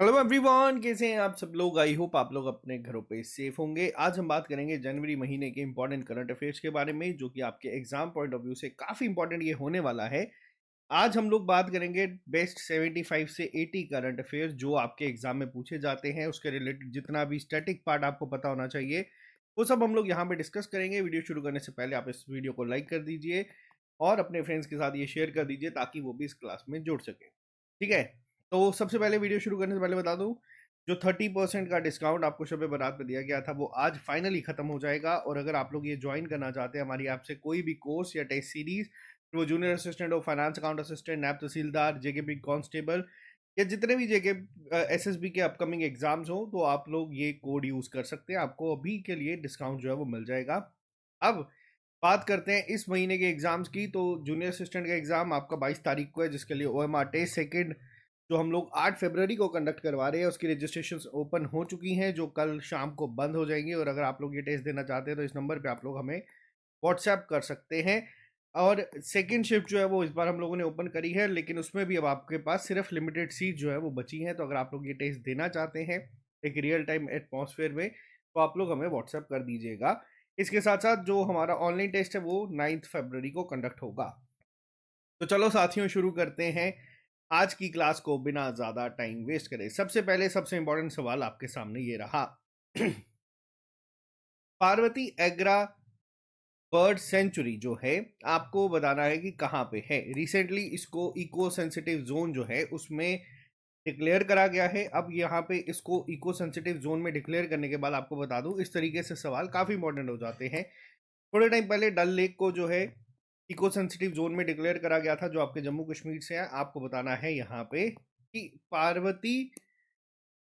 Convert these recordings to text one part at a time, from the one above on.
Hello everyone, कैसे हैं आप सब लोग। आई होप आप लोग अपने घरों पे सेफ होंगे। आज हम बात करेंगे जनवरी महीने के इंपॉर्टेंट करंट अफेयर्स के बारे में, जो कि आपके एग्जाम पॉइंट ऑफ व्यू से काफ़ी इंपॉर्टेंट ये होने वाला है। आज हम लोग बात करेंगे बेस्ट 75 से 80 करंट अफेयर्स जो आपके एग्जाम में पूछे जाते हैं, उसके रिलेटेड जितना भी स्टैटिक पार्ट आपको पता होना चाहिए वो सब हम लोग यहाँ पे डिस्कस करेंगे। वीडियो शुरू करने से पहले आप इस वीडियो को लाइक कर दीजिए और अपने फ्रेंड्स के साथ ये शेयर कर दीजिए ताकि वो भी इस क्लास में जुड़ सके। ठीक है, तो सबसे पहले वीडियो शुरू करने से पहले बता दूं, जो 30% का डिस्काउंट आपको शब बारात पे दिया गया था वो आज फाइनली खत्म हो जाएगा। और अगर आप लोग ये ज्वाइन करना चाहते हैं हमारी ऐप से कोई भी कोर्स या टेस्ट सीरीज, तो वो जूनियर असिस्टेंट और फाइनेंस अकाउंट असिस्टेंट, नैब तहसीलदार, जेके कांस्टेबल या जितने भी जेके एसएसबी के अपकमिंग एग्जाम्स हो, तो आप लोग ये कोड यूज कर सकते हैं। आपको अभी के लिए डिस्काउंट जो है वो मिल जाएगा। अब बात करते हैं इस महीने के एग्जाम्स की। तो जूनियर असिस्टेंट का एग्जाम आपका 22 तारीख को है, जिसके लिए ओएमआर टेस्ट सेकंड जो हम लोग 8 फरवरी को कंडक्ट करवा रहे हैं, उसकी रजिस्ट्रेशन ओपन हो चुकी हैं, जो कल शाम को बंद हो जाएंगी। और अगर आप लोग ये टेस्ट देना चाहते हैं तो इस नंबर पे आप लोग हमें व्हाट्सएप कर सकते हैं। और सेकेंड शिफ्ट जो है वो इस बार हम लोगों ने ओपन करी है, लेकिन उसमें भी अब आपके पास सिर्फ लिमिटेड सीट जो है वो बची हैं। तो अगर आप लोग ये टेस्ट देना चाहते हैं एक रियल टाइम एटमॉस्फेयर में, तो आप लोग हमें व्हाट्सएप कर दीजिएगा। इसके साथ साथ जो हमारा ऑनलाइन टेस्ट है वो 9 फरवरी को कंडक्ट होगा। तो चलो साथियों, शुरू करते हैं आज की क्लास को बिना ज्यादा टाइम वेस्ट करे। सबसे पहले सबसे इंपॉर्टेंट सवाल आपके सामने ये रहा। पार्वती एग्रा बर्ड सेंचुरी जो है, आपको बताना है कि कहाँ पे है। रिसेंटली इसको इको सेंसिटिव जोन जो है उसमें डिक्लेयर करा गया है। अब यहाँ पे इसको इको सेंसिटिव जोन में डिक्लेयर करने के बाद आपको बता दूं, इस तरीके से सवाल काफी इंपॉर्टेंट हो जाते हैं। थोड़े टाइम पहले डल लेक को जो है इको सेंसिटिव जोन में डिक्लेयर करा गया था, जो आपके जम्मू कश्मीर से है। आपको बताना है यहाँ पे कि पार्वती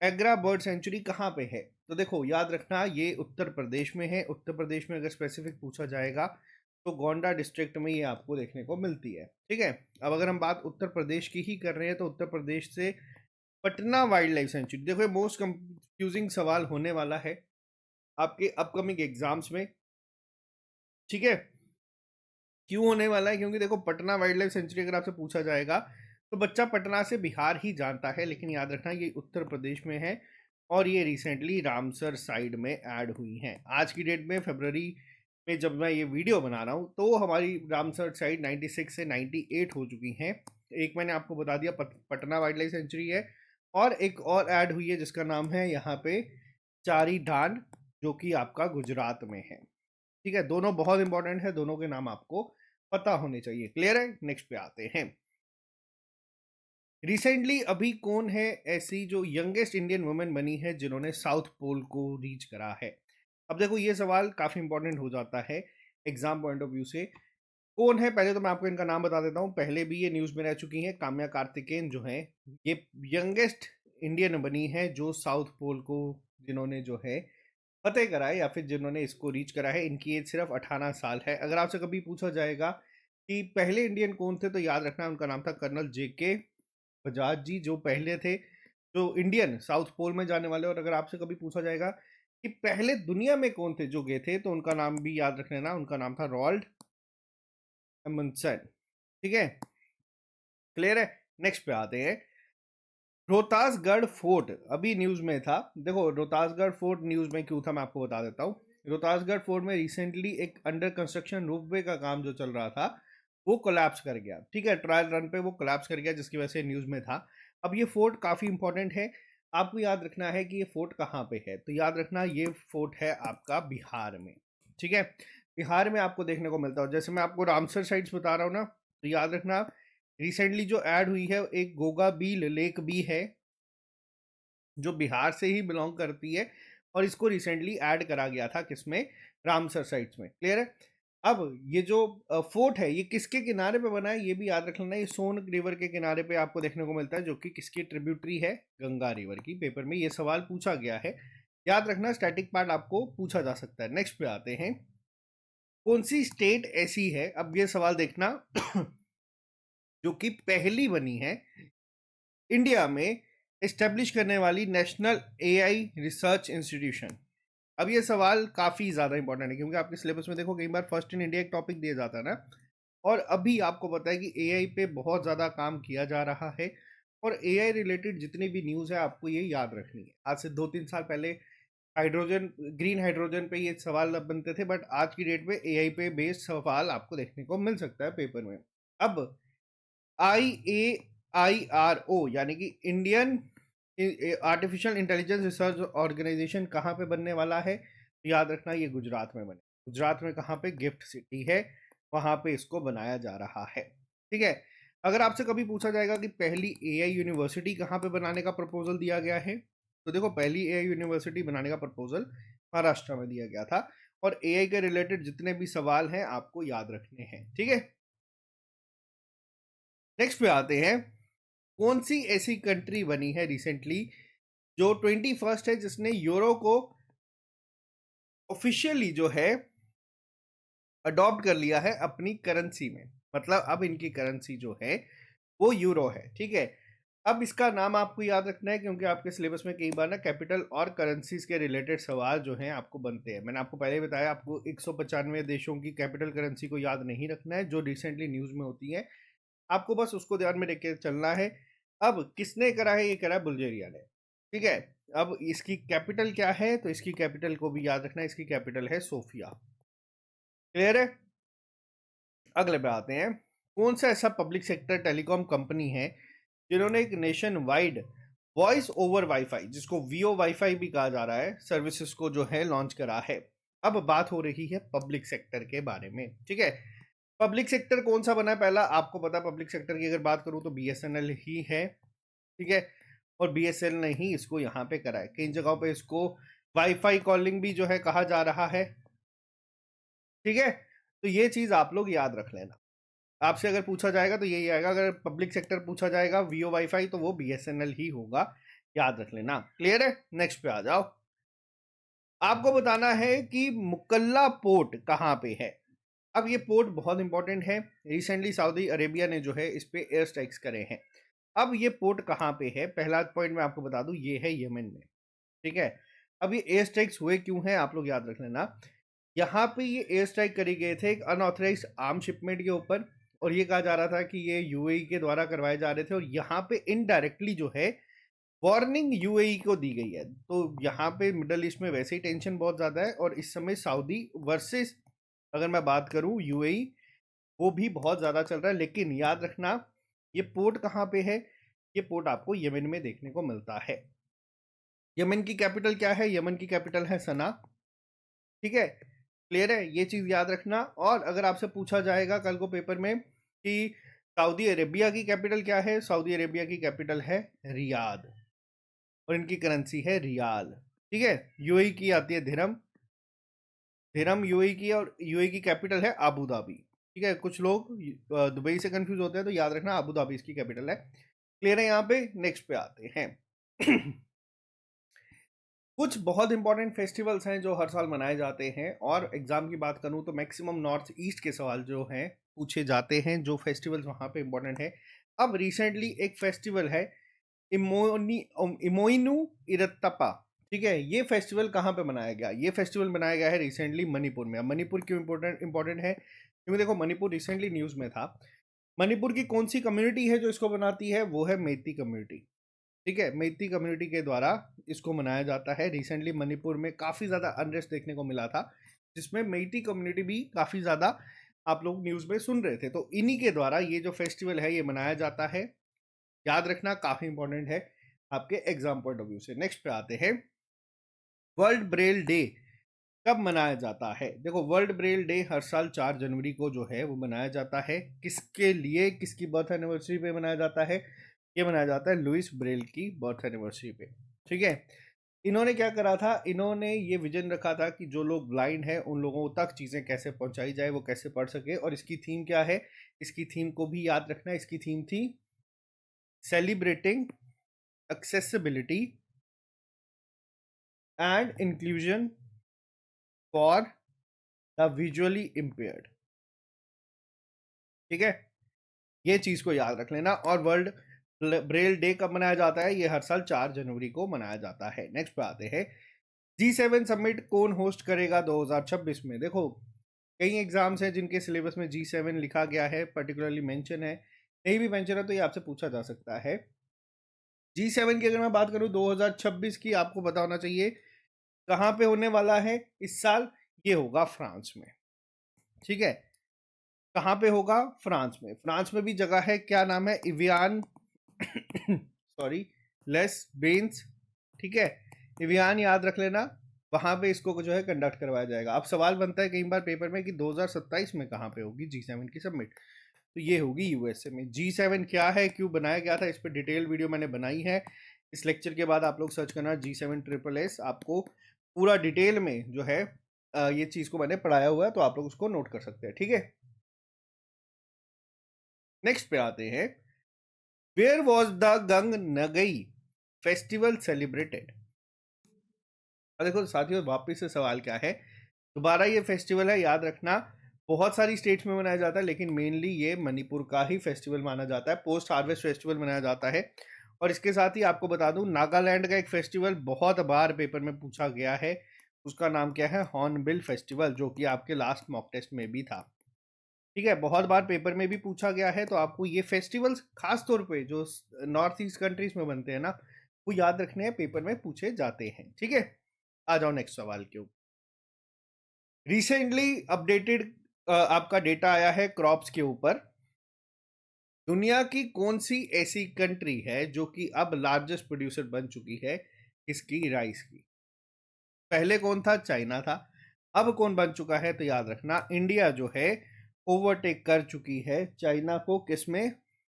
एग्रा बर्ड सेंचुरी कहाँ पे है। तो देखो, याद रखना ये उत्तर प्रदेश में है। उत्तर प्रदेश में अगर स्पेसिफिक पूछा जाएगा तो गोंडा डिस्ट्रिक्ट में ये आपको देखने को मिलती है। ठीक है, अब अगर हम बात उत्तर प्रदेश की ही कर रहे हैं तो उत्तर प्रदेश से पटना वाइल्ड लाइफ सेंचुरी। देखो, ये मोस्ट कंफ्यूजिंग सवाल होने वाला है आपके अपकमिंग एग्जाम्स में। ठीक है, क्यों होने वाला है? क्योंकि देखो, पटना वाइल्ड लाइफ सेंचुरी अगर आपसे पूछा जाएगा तो बच्चा पटना से बिहार ही जानता है, लेकिन याद रखना ये उत्तर प्रदेश में है और ये रिसेंटली रामसर साइड में ऐड हुई हैं। आज की डेट में फरवरी में जब मैं ये वीडियो बना रहा हूँ तो हमारी रामसर साइड 96 से 98 हो चुकी हैं। एक मैंने आपको बता दिया पटना वाइल्ड लाइफ सेंचुरी है, और एक और ऐड हुई है जिसका नाम है यहाँ पे चारी धान, जो कि आपका गुजरात में है। ठीक है, दोनों बहुत इंपॉर्टेंट है, दोनों के नाम आपको पता होने चाहिए। क्लियर है? नेक्स्ट पे आते हैं। रिसेंटली अभी कौन है ऐसी जो यंगेस्ट इंडियन वुमेन बनी है जिन्होंने साउथ पोल को रीच करा है? अब देखो, ये सवाल काफी इंपॉर्टेंट हो जाता है एग्जाम पॉइंट ऑफ व्यू से। कौन है? पहले तो मैं आपको इनका नाम बता देता हूँ, पहले भी ये न्यूज में रह चुकी है। काम्या कार्तिकेयन जो है, ये यंगेस्ट इंडियन बनी है जो साउथ पोल को जिन्होंने जो है फतेह करा है या फिर जिन्होंने इसको रीच करा है। इनकी एज सिर्फ 18 साल है। अगर आपसे कभी पूछा जाएगा कि पहले इंडियन कौन थे, तो याद रखना उनका नाम था कर्नल जेके बजाज जी, जो पहले थे जो इंडियन साउथ पोल में जाने वाले। और अगर आपसे कभी पूछा जाएगा कि पहले दुनिया में कौन थे जो गए थे, तो उनका नाम भी याद रख लेना, उनका नाम था रॉल्ड एमंडसन। ठीक है, क्लियर है? नेक्स्ट पे आते हैं। रोहतासगढ़ फोर्ट अभी न्यूज में था। देखो, रोहतासगढ़ फोर्ट न्यूज में क्यों था मैं आपको बता देता हूँ। रोहतासगढ़ फोर्ट में रिसेंटली एक अंडर कंस्ट्रक्शन रोपवे का काम जो चल रहा था वो कोलैप्स कर गया। ठीक है, ट्रायल रन पे वो कोलैप्स कर गया, जिसकी वजह से न्यूज में था। अब ये फोर्ट काफी इंपॉर्टेंट है, आपको याद रखना है कि ये फोर्ट कहाँ पे है। तो याद रखना ये फोर्ट है आपका बिहार में। ठीक है, बिहार में आपको देखने को मिलता है। जैसे मैं आपको रामसर साइट्स बता रहा हूँ ना, तो याद रखना रिसेंटली जो ऐड हुई है एक गोगा बील लेक भी है जो बिहार से ही बिलोंग करती है, और इसको रिसेंटली ऐड करा गया था किसमें? रामसर साइट्स में। क्लियर है? अब ये जो फोर्ट है ये किसके किनारे पे बना है ये भी याद रख लेना। ये सोन रिवर के किनारे पे आपको देखने को मिलता है, जो कि किसकी ट्रिब्यूटरी है? गंगा रिवर की। पेपर में ये सवाल पूछा गया है, याद रखना। स्टैटिक पार्ट आपको पूछा जा सकता है। नेक्स्ट पे आते हैं। कौन सी स्टेट ऐसी है, अब ये सवाल देखना, जो कि पहली बनी है इंडिया में एस्टेब्लिश करने वाली नेशनल एआई रिसर्च इंस्टीट्यूशन? अब ये सवाल काफ़ी ज़्यादा इंपॉर्टेंट है, क्योंकि आपके सिलेबस में देखो कई बार फर्स्ट इन इंडिया एक टॉपिक दिया जाता है ना। और अभी आपको पता है कि एआई पे बहुत ज़्यादा काम किया जा रहा है, और एआई रिलेटेड जितनी भी न्यूज़ है आपको ये याद रखनी है। आज से 2-3 साल पहले हाइड्रोजन ग्रीन हाइड्रोजन पे ये सवाल अब बनते थे, बट आज की डेट में एआई पे बेस्ड सवाल आपको देखने को मिल सकता है पेपर में। अब IAIRO यानी कि Indian artificial intelligence research organisation कहाँ पे बनने वाला है? याद रखना ये गुजरात में बने। गुजरात में कहाँ पे? गिफ्ट सिटी है, वहाँ पे इसको बनाया जा रहा है। ठीक है। अगर आपसे कभी पूछा जाएगा कि पहली एआई यूनिवर्सिटी कहाँ पे बनाने का प्रपोजल दिया गया है, तो देखो पहली एआई यूनिवर्सिटी बनाने का प्रपोजल महाराष्ट्र में दिया गया था। और एआई के रिलेटेड जितने भी सवाल हैं आपको याद रखने हैं। ठीक है। नेक्स्ट पे आते हैं, कौन सी ऐसी कंट्री बनी है रिसेंटली जो 21st है जिसने यूरो को ऑफिशियली जो है अडॉप्ट कर लिया है अपनी करेंसी में। मतलब अब इनकी करेंसी जो है वो यूरो है। ठीक है। अब इसका नाम आपको याद रखना है क्योंकि आपके सिलेबस में कई बार ना कैपिटल और करेंसीज के रिलेटेड सवाल जो हैं आपको बनते हैं। मैंने आपको पहले ही बताया, आपको 195 देशों की कैपिटल करेंसी को याद नहीं रखना है जो रिसेंटली न्यूज़ में होती है, आपको बस उसको ध्यान में रख के चलना है। अब किसने करा है? ये करा है बुल्गारिया ने। ठीक है। अब इसकी कैपिटल क्या है? तो इसकी कैपिटल को भी याद रखना है, इसकी कैपिटल है सोफिया। क्लियर है। अगले पे आते हैं, कौन सा ऐसा पब्लिक सेक्टर टेलीकॉम कंपनी है जिन्होंने एक nation wide voice over wifi, जिसको वीओ वाईफाई भी कहा जा रहा है, सर्विसेज को जो है लॉन्च करा है। अब बात हो रही है पब्लिक सेक्टर के बारे में। ठीक है। पब्लिक सेक्टर कौन सा बना है? पहला आपको पता, पब्लिक सेक्टर की अगर बात करूं तो बीएसएनएल ही है। ठीक है। और बीएसएनएल ने ही इसको यहाँ पे करा है। कई जगहों पे इसको वाईफाई कॉलिंग भी जो है कहा जा रहा है। ठीक है। तो ये चीज आप लोग याद रख लेना। आपसे अगर पूछा जाएगा तो यही आएगा, अगर पब्लिक सेक्टर पूछा जाएगा वीओ वाईफाई तो वो बीएसएनएल ही होगा। याद रख लेना। क्लियर है। नेक्स्ट पे आ जाओ। आपको बताना है कि मुकल्ला पोर्ट कहाँ पे है। अब ये पोर्ट बहुत इंपॉर्टेंट है। रिसेंटली सऊदी अरेबिया ने जो है इस पे एयर स्ट्राइक्स करे हैं। अब ये पोर्ट कहाँ पे है? पहला पॉइंट मैं आपको बता दूं, ये है यमन में। ठीक है। अब ये एयर स्ट्राइक्स हुए क्यों हैं आप लोग याद रख लेना। यहाँ पे ये एयर स्ट्राइक करे गए थे एक अनऑथराइज्ड आर्म शिपमेंट के ऊपर, और ये कहा जा रहा था कि ये यूएई के द्वारा करवाए जा रहे थे, और यहाँ पे इनडायरेक्टली जो है वार्निंग यूएई को दी गई है। तो यहाँ पे मिडल ईस्ट में वैसे ही टेंशन बहुत ज़्यादा है, और इस समय सऊदी वर्सेस अगर मैं बात करूँ यूएई, वो भी बहुत ज़्यादा चल रहा है। लेकिन याद रखना, ये पोर्ट कहाँ पे है? ये पोर्ट आपको यमन में देखने को मिलता है। यमन की कैपिटल क्या है? यमन की कैपिटल है सना। ठीक है। क्लियर है। ये चीज़ याद रखना। और अगर आपसे पूछा जाएगा कल को पेपर में कि सऊदी अरेबिया की कैपिटल क्या है, सऊदी अरेबिया की कैपिटल है रियाद, और इनकी करेंसी है रियाल। ठीक है। यूएई की आती है दिरहम। दिरहम यूएई की, और यूएई की कैपिटल है अबू धाबी। ठीक है। कुछ लोग दुबई से कंफ्यूज होते हैं, तो याद रखना अबू धाबी इसकी कैपिटल है। क्लियर है। यहाँ पे नेक्स्ट पे आते हैं। कुछ बहुत इंपॉर्टेंट फेस्टिवल्स हैं जो हर साल मनाए जाते हैं, और एग्जाम की बात करूं तो मैक्सिमम नॉर्थ ईस्ट के सवाल जो हैं पूछे जाते हैं, जो फेस्टिवल्स वहाँ पे इंपॉर्टेंट है। अब रिसेंटली एक फेस्टिवल है इमोनी इमोइनू इरत्तपा। ठीक है। ये फेस्टिवल कहाँ पे मनाया गया? ये फेस्टिवल मनाया गया है रिसेंटली मणिपुर में। अब मणिपुर क्यों इंपॉर्टेंट है? क्योंकि देखो मणिपुर रिसेंटली न्यूज़ में था। मणिपुर की कौन सी कम्युनिटी है जो इसको बनाती है? वो है मेइती कम्युनिटी। ठीक है। मेइती कम्युनिटी के द्वारा इसको मनाया जाता है। रिसेंटली मणिपुर में काफ़ी ज़्यादा अनरेस्ट देखने को मिला था, जिसमें मेइती कम्युनिटी भी काफ़ी ज़्यादा आप लोग न्यूज़ में सुन रहे थे। तो इन्हीं के द्वारा ये जो फेस्टिवल है ये मनाया जाता है। याद रखना, काफ़ी इंपॉर्टेंट है आपके एग्जाम पॉइंट ऑफ व्यू से। नेक्स्ट पे आते हैं, वर्ल्ड ब्रेल डे कब मनाया जाता है? देखो वर्ल्ड ब्रेल डे हर साल 4 जनवरी को जो है वो मनाया जाता है। किसके लिए, किसकी बर्थ एनिवर्सरी पे मनाया जाता है? ये मनाया जाता है लुइस ब्रेल की बर्थ एनिवर्सरी पे। ठीक है। इन्होंने क्या करा था? इन्होंने ये विजन रखा था कि जो लोग ब्लाइंड हैं उन लोगों तक चीज़ें कैसे पहुंचाई जाए, वो कैसे पढ़ सके। और इसकी थीम क्या है? इसकी थीम को भी याद रखना। इसकी थीम थी celebrating accessibility and inclusion for the visually impaired. ठीक है। ये चीज़ को याद रख लेना। और वर्ल्ड ब्रेल डे कब मनाया जाता है? ये हर साल 4 जनवरी को मनाया जाता है। नेक्स्ट पे आते हैं, G7 समिट कौन होस्ट करेगा 2026 में? देखो कई एग्जाम्स हैं जिनके सिलेबस में G7 लिखा गया है, पर्टिकुलरली मेंशन है। नहीं भी मेंशन है तो ये आपसे पूछा जा सकता है। G7 की अगर मैं बात करूं 2026 की, आपको पता होना चाहिए कहाँ पे होने वाला है इस साल। ये होगा फ्रांस में। ठीक है, कहाँ पे होगा? फ्रांस में। फ्रांस में भी जगह है, क्या नाम है? इवियान सॉरी, लेस बेन्स। ठीक है, इवियान याद रख लेना। वहां पे इसको जो है कंडक्ट करवाया जाएगा। अब सवाल बनता है कई बार पेपर में कि 2027 में कहाँ पे होगी G7 की समिट। तो ये होगी यूएसए में। G7 क्या है, क्यों बनाया गया था, इस पर डिटेल वीडियो मैंने बनाई है। इस लेक्चर के बाद आप लोग सर्च करना G7 SSS, आपको पूरा डिटेल में जो है ये चीज को मैंने पढ़ाया हुआ है, तो आप लोग उसको नोट कर सकते हैं। ठीक है, नेक्स्ट पे आते हैं। Where was the Gang Ngai festival celebrated? और देखो साथियों, वापिस से सवाल क्या है, दोबारा ये फेस्टिवल है, याद रखना। बहुत सारी स्टेट्स में मनाया जाता है, लेकिन मेनली ये मणिपुर का ही फेस्टिवल माना जाता है। पोस्ट हार्वेस्ट फेस्टिवल मनाया जाता है। और इसके साथ ही आपको बता दूं, नागालैंड का एक फेस्टिवल बहुत बार पेपर में पूछा गया है, उसका नाम क्या है? हॉर्नबिल फेस्टिवल, जो कि आपके लास्ट मॉक टेस्ट में भी था। ठीक है, बहुत बार पेपर में भी पूछा गया है, तो आपको ये फेस्टिवल्स खास तौर पे जो नॉर्थ ईस्ट कंट्रीज में बनते हैं ना, वो याद रखने हैं, पेपर में पूछे जाते हैं। ठीक है, आ जाओ नेक्स्ट सवाल के ऊपर। रिसेंटली अपडेटेड आपका डेटा आया है क्रॉप्स के ऊपर। दुनिया की कौन सी ऐसी कंट्री है जो कि अब लार्जेस्ट प्रोड्यूसर बन चुकी है इसकी, राइस की? पहले कौन था? चाइना था। अब कौन बन चुका है? तो याद रखना, इंडिया जो है ओवरटेक कर चुकी है चाइना को, किसमें?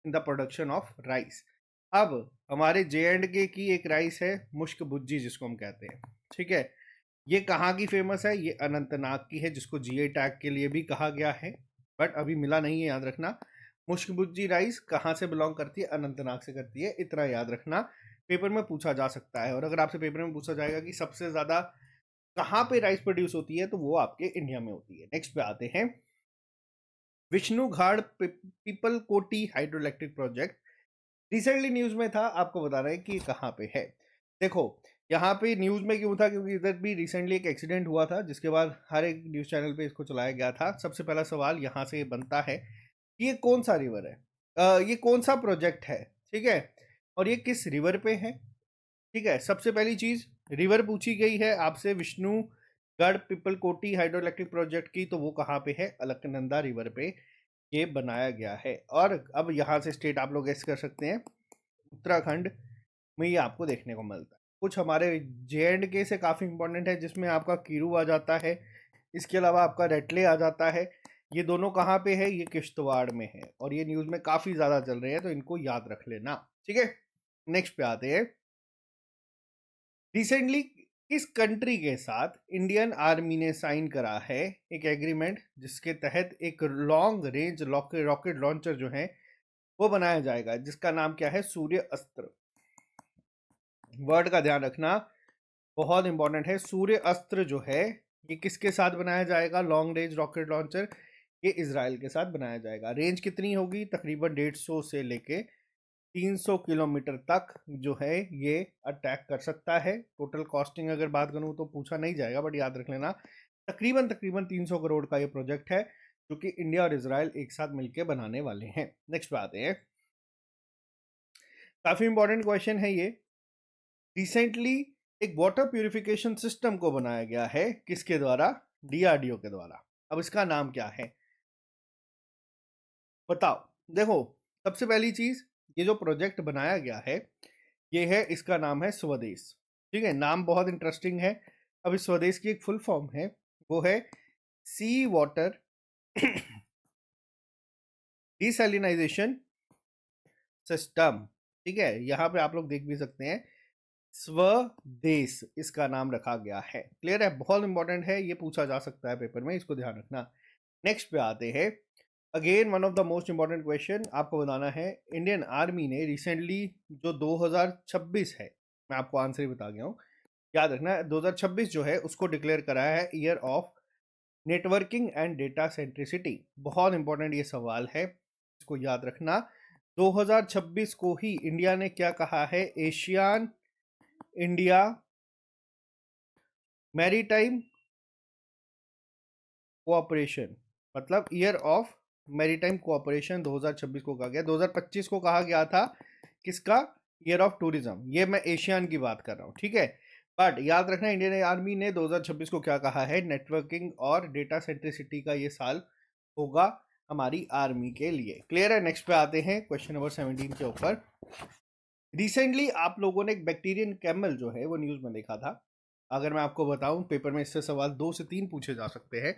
In the production of rice. अब हमारे J&K की एक राइस है मुश्क भुज्जी, जिसको हम कहते हैं। ठीक है, ये कहाँ की फेमस है? ये अनंतनाग की है, जिसको GI टैग के लिए भी कहा गया है, बट अभी मिला नहीं है, याद रखना। मुश्क भुज्जी राइस कहाँ से बिलोंग करती है? अनंतनाग से करती है, इतना याद रखना। पेपर में पूछा जा सकता है, और अगर आपसे पेपर में पूछा जाएगा कि सबसे ज्यादा कहाँ पे राइस प्रोड्यूस होती है, तो वो आपके इंडिया में होती है। नेक्स्ट पे आते हैं। विष्णु घाट पीपल कोटी hydro electric project recently news में था, आपको बता रहे हैं कि कहाँ पे है। देखो, यहाँ पे न्यूज में क्यों था? क्योंकि इधर भी रिसेंटली एक एक्सीडेंट हुआ था, जिसके बाद हर एक न्यूज चैनल पे इसको चलाया गया था। सबसे पहला सवाल यहाँ से बनता है कि ये कौन सा रिवर है, ये कौन सा प्रोजेक्ट है? ठीक है, और ये किस रिवर पे है? ठीक है, सबसे पहली चीज, रिवर पूछी गई है आपसे विष्णुगढ़ पीपल कोटी हाइड्रो इलेक्ट्रिक प्रोजेक्ट की, तो वो कहाँ पे है? अलकनंदा रिवर पे ये बनाया गया है। और अब यहाँ से स्टेट आप लोग गेस कर सकते हैं, उत्तराखंड में ये आपको देखने को मिलता है। कुछ हमारे J&K से काफ़ी इंपॉर्टेंट है, जिसमें आपका कीरू आ जाता है, इसके अलावा आपका रेटले आ जाता है। ये दोनों कहाँ पे है? ये किश्तवाड़ में है, और ये न्यूज़ में काफ़ी ज़्यादा चल रहे हैं, तो इनको याद रख लेना। ठीक है, नेक्स्ट पे आते हैं। रिसेंटली किस कंट्री के साथ इंडियन आर्मी ने साइन करा है एक एग्रीमेंट, जिसके तहत एक लॉन्ग रेंज रॉकेट लॉन्चर जो है वो बनाया जाएगा, जिसका नाम क्या है? सूर्य अस्त्र। वर्ड का ध्यान रखना, बहुत इंपॉर्टेंट है। सूर्य अस्त्र जो है, ये किसके साथ बनाया जाएगा? लॉन्ग रेंज रॉकेट लॉन्चर, ये इजराइल के साथ बनाया जाएगा। रेंज कितनी होगी? तकरीबन 150 से लेके 300 किलोमीटर तक जो है ये अटैक कर सकता है। टोटल कॉस्टिंग अगर बात करूं तो पूछा नहीं जाएगा, बट याद रख लेना, तकरीबन तकरीबन 300 करोड़ का ये प्रोजेक्ट है, जो कि इंडिया और इजराइल एक साथ मिलकर बनाने वाले हैं। नेक्स्ट पे आते हैं। काफी इंपॉर्टेंट क्वेश्चन है ये। रिसेंटली एक वाटर प्यूरिफिकेशन सिस्टम को बनाया गया है, किसके द्वारा? DRDO के द्वारा। अब इसका नाम क्या है, बताओ। देखो, सबसे पहली चीज, ये जो प्रोजेक्ट बनाया गया है, ये है, इसका नाम है स्वदेश। ठीक है, नाम बहुत इंटरेस्टिंग है। अब इस स्वदेश की एक फुल फॉर्म है, वो है सी वाटर डिसैलिनाइजेशन सिस्टम। ठीक है, यहाँ पे आप लोग देख भी सकते हैं, स्वदेश इसका नाम रखा गया है। क्लियर है, बहुत इंपॉर्टेंट है, ये पूछा जा सकता है पेपर में, इसको ध्यान रखना। नेक्स्ट पे आते हैं। Again one of the most important question आपको बताना है। इंडियन आर्मी ने रिसेंटली जो 2026 है, मैं आपको आंसर ही बता गया हूँ, याद रखना, 2026 जो है उसको डिक्लेयर कराया है year of networking and data centricity. बहुत इंपॉर्टेंट ये सवाल है, इसको याद रखना। 2026 को ही इंडिया ने क्या कहा है? एशियान इंडिया मैरीटाइम कोऑपरेशन, मतलब ईयर ऑफ मैरीटाइम कोऑपरेशन 2026 को कहा गया। 2025 को कहा गया था किसका? ईयर ऑफ टूरिज्म, ये मैं एशियान की बात कर रहा हूँ, ठीक है। बट याद रखना इंडियन आर्मी ने 2026 को क्या कहा है, नेटवर्किंग और डेटा सेंट्रिसिटी का ये साल होगा हमारी आर्मी के लिए। क्लियर है। नेक्स्ट पे आते हैं क्वेश्चन नंबर 17 के ऊपर। रिसेंटली आप लोगों ने एक बैक्टीरियन कैमल जो है वो न्यूज में देखा था। अगर मैं आपको बताऊं, पेपर में इससे सवाल 2 से 3 पूछे जा सकते हैं।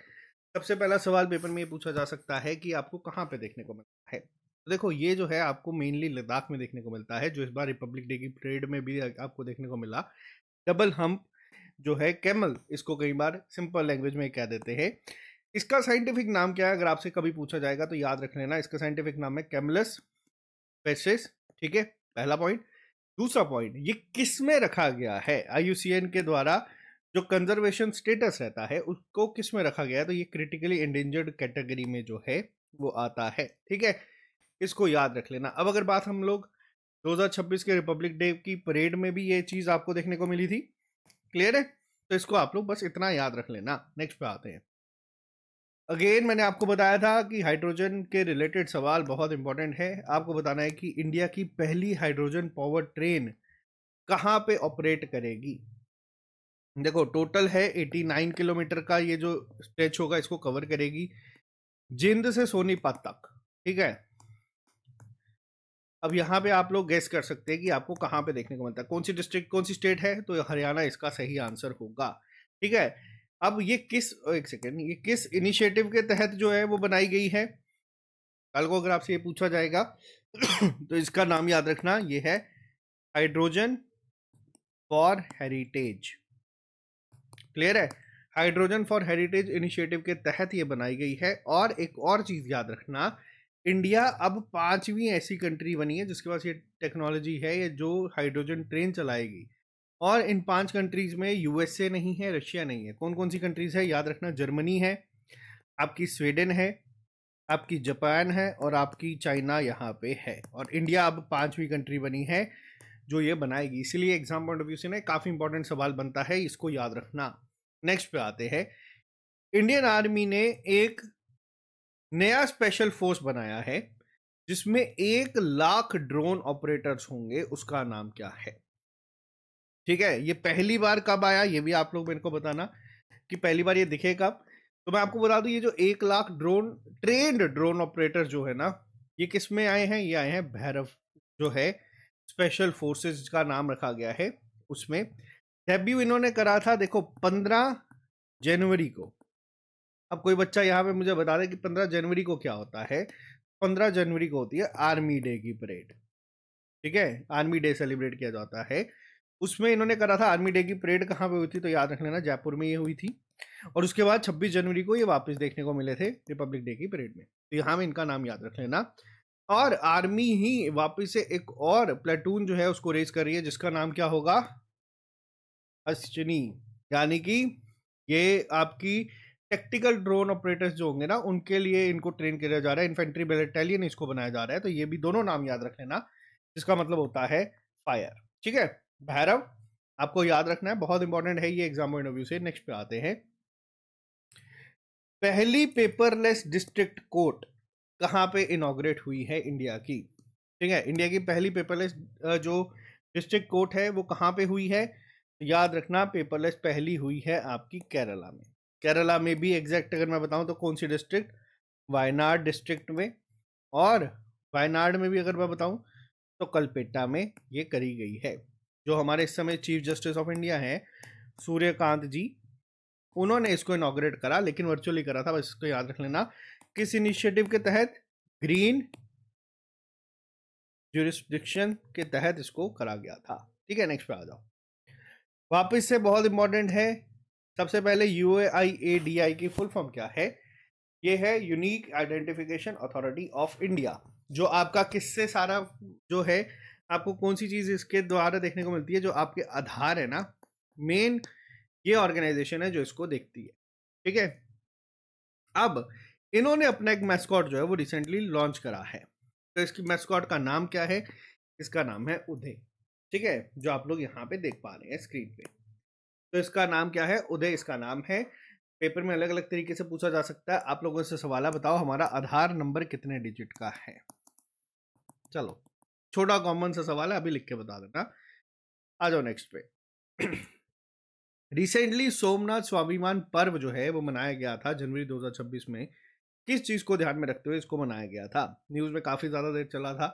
सबसे पहला सवाल पेपर में ये पूछा जा सकता है कि आपको कहाँ पे देखने को मिलता है। तो देखो ये जो है आपको मेनली लद्दाख में देखने को मिलता है, जो इस बार रिपब्लिक डे की परेड में भी आपको देखने को मिला। डबल हम्प जो है कैमल, इसको कई बार सिंपल लैंग्वेज में कह देते हैं। इसका साइंटिफिक नाम क्या है, अगर आपसे कभी पूछा जाएगा तो याद रख लेना, इसका साइंटिफिक नाम है कैमलस पेसिस, ठीक है, पहला पॉइंट। दूसरा पॉइंट, ये किस में रखा गया है, आईयूसीएन के द्वारा जो कंजर्वेशन स्टेटस रहता है उसको किस में रखा गया है, तो ये क्रिटिकली एंडेंजर्ड कैटेगरी में जो है वो आता है, ठीक है। इसको याद रख लेना। अब अगर बात हम लोग 2026 के रिपब्लिक डे की परेड में भी ये चीज आपको देखने को मिली थी। क्लियर है। तो इसको आप लोग बस इतना याद रख लेना। नेक्स्ट पे आते हैं। अगेन मैंने आपको बताया था कि हाइड्रोजन के रिलेटेड सवाल बहुत इंपॉर्टेंट है। आपको बताना है कि इंडिया की पहली हाइड्रोजन पावर ट्रेन कहाँ पे ऑपरेट करेगी। देखो टोटल है 89 किलोमीटर का ये जो स्ट्रेच होगा, इसको कवर करेगी जिंद से सोनीपत तक, ठीक है। अब यहाँ पे आप लोग गेस कर सकते हैं कि आपको कहाँ पे देखने को मिलता है, कौन सी डिस्ट्रिक्ट कौन सी स्टेट है, तो हरियाणा इसका सही आंसर होगा, ठीक है। अब ये किस, एक सेकेंड, ये किस इनिशिएटिव के तहत जो है वो बनाई गई है, कल को अगर आपसे ये पूछा जाएगा तो इसका नाम याद रखना, ये है हाइड्रोजन फॉर हेरिटेज। क्लियर है। हाइड्रोजन फॉर हेरिटेज इनिशिएटिव के तहत ये बनाई गई है। और एक और चीज याद रखना, इंडिया अब 5वीं ऐसी कंट्री बनी है जिसके पास ये टेक्नोलॉजी है, ये जो हाइड्रोजन ट्रेन चलाएगी। और इन 5 कंट्रीज में यूएसए नहीं है, रशिया नहीं है। कौन कौन सी कंट्रीज है याद रखना, जर्मनी है, आपकी स्वीडन है, आपकी जापान है और आपकी चाइना यहाँ पे है। और इंडिया अब 5वीं कंट्री बनी है जो ये बनाएगी। इसीलिए एग्जाम पॉइंट ऑफ व्यू से ना काफी इंपॉर्टेंट सवाल बनता है, इसको याद रखना। नेक्स्ट पे आते हैं। इंडियन आर्मी ने एक नया स्पेशल फोर्स बनाया है जिसमें 1 लाख ड्रोन ऑपरेटर्स होंगे, उसका नाम क्या है, ठीक है। ये पहली बार कब आया ये भी आप लोग मेरे को बताना कि पहली बार ये दिखे कब। तो मैं आपको बता दूं, ये जो 1 lakh drone trend drone operator जो है ना, ये किस में आए हैं, ये आए हैं भैरव जो है स्पेशल फोर्सेस का नाम रखा गया है उसमें। डेब्यू इन्होंने करा था देखो 15 जनवरी को। अब कोई बच्चा यहाँ पे मुझे बता दे कि 15 जनवरी को क्या होता है। 15 जनवरी को होती है आर्मी डे की परेड, ठीक है। आर्मी डे सेलिब्रेट किया जाता है, उसमें इन्होंने करा था। आर्मी डे की परेड कहाँ पे हुई थी, तो याद रख लेना जयपुर में ये हुई थी। और उसके बाद 26 जनवरी को ये वापस देखने को मिले थे रिपब्लिक डे की परेड में। तो यहाँ में इनका नाम याद रख लेना। और आर्मी ही वापस से एक और प्लेटून जो है उसको रेस कर रही है जिसका नाम क्या होगा, अश्विनी। यानी कि ये आपकी टेक्टिकल ड्रोन ऑपरेटर्स जो होंगे ना, उनके लिए इनको ट्रेन किया जा रहा है। इन्फेंट्री बैटेलियन इसको बनाया जा रहा है। तो ये भी दोनों नाम याद रख लेना, जिसका मतलब होता है फायर, ठीक है। भैरव आपको याद रखना है, बहुत इंपॉर्टेंट है ये एग्जाम पॉइंट ऑफ व्यू से। नेक्स्ट पे आते हैं। पहली पेपरलेस डिस्ट्रिक्ट कोर्ट कहाँ पे इनॉग्रेट हुई है इंडिया की, ठीक है। इंडिया की पहली पेपरलेस जो डिस्ट्रिक्ट कोर्ट है वो कहाँ पे हुई है, याद रखना पेपरलेस पहली हुई है आपकी केरला में। केरला में भी एग्जैक्ट अगर मैं बताऊं तो कौन सी डिस्ट्रिक्ट, वायनाड डिस्ट्रिक्ट में। और वायनाड में भी अगर मैं बताऊं तो कलपेट्टा में ये करी गई है। जो हमारे इस समय चीफ जस्टिस ऑफ इंडिया हैं सूर्यकांत जी, उन्होंने इसको इनॉग्रेट करा, लेकिन वर्चुअली करा था, बस इसको याद रख लेना। किस इनिशिएटिव के तहत, ग्रीन ज्यूरिस्डिक्शन के तहत इसको करा गया था, ठीक है। नेक्स्ट पे आ जाओ। वापस से बहुत इंपॉर्टेंट है। सबसे पहले UAIADI की फुल फॉर्म क्या है, ये है unique identification authority of India. जो आपका किससे सारा जो है, आपको कौन सी चीज इसके द्वारा देखने को मिलती है, जो आपके आधार है ना, मेन ये ऑर्गेनाइजेशन है जो इसको देखती है, ठीक है। अब इन्होंने अपना एक मैस्कॉट जो है वो रिसेंटली लॉन्च करा है। तो इसकी मैस्कॉट का नाम क्या है, इसका नाम है उदय, ठीक है, जो आप लोग यहाँ पे देख पा रहे हैं स्क्रीन पे। तो इसका नाम क्या है, उदय इसका नाम है। पेपर में अलग अलग तरीके से पूछा जा सकता है। आप लोगों से सवाल है, बताओ हमारा आधार नंबर कितने डिजिट का है। चलो छोटा कॉमन सा सवाल है, अभी लिख के बता देना। आ जाओ नेक्स्ट पे। रिसेंटली सोमनाथ स्वाभिमान पर्व जो है वो मनाया गया था जनवरी 2026 में। किस चीज को ध्यान में रखते हुए इसको मनाया गया था? न्यूज में काफी ज्यादा देर चला था।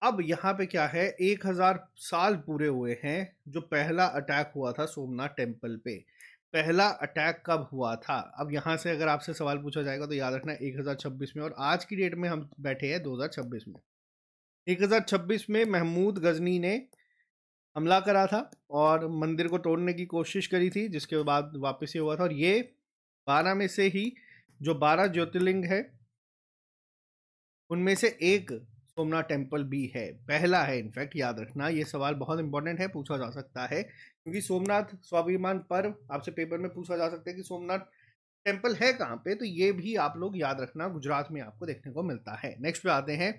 अब यहाँ पे क्या है, 1000 साल पूरे हुए हैं जो पहला अटैक हुआ था सोमनाथ टेम्पल पे। पहला अटैक कब हुआ था? अब यहाँ से अगर आपसे सवाल पूछा जाएगा तो याद रखना 1026 में, और आज की डेट में हम बैठे हैं 2026 में। 1026 में महमूद गजनी ने हमला करा था और मंदिर को तोड़ने की कोशिश करी थी, जिसके बाद वापस ये हुआ था। और ये 12 में से ही जो 12 ज्योतिर्लिंग है उनमें से एक सोमनाथ टेम्पल भी है, पहला है। इनफैक्ट याद रखना ये सवाल बहुत इंपॉर्टेंट है, पूछा जा सकता है, क्योंकि सोमनाथ स्वाभिमान पर्व आपसे पेपर में पूछा जा सकता है कि सोमनाथ टेम्पल है कहाँ पे, तो ये भी आप लोग याद रखना, गुजरात में आपको देखने को मिलता है। नेक्स्ट पे आते हैं,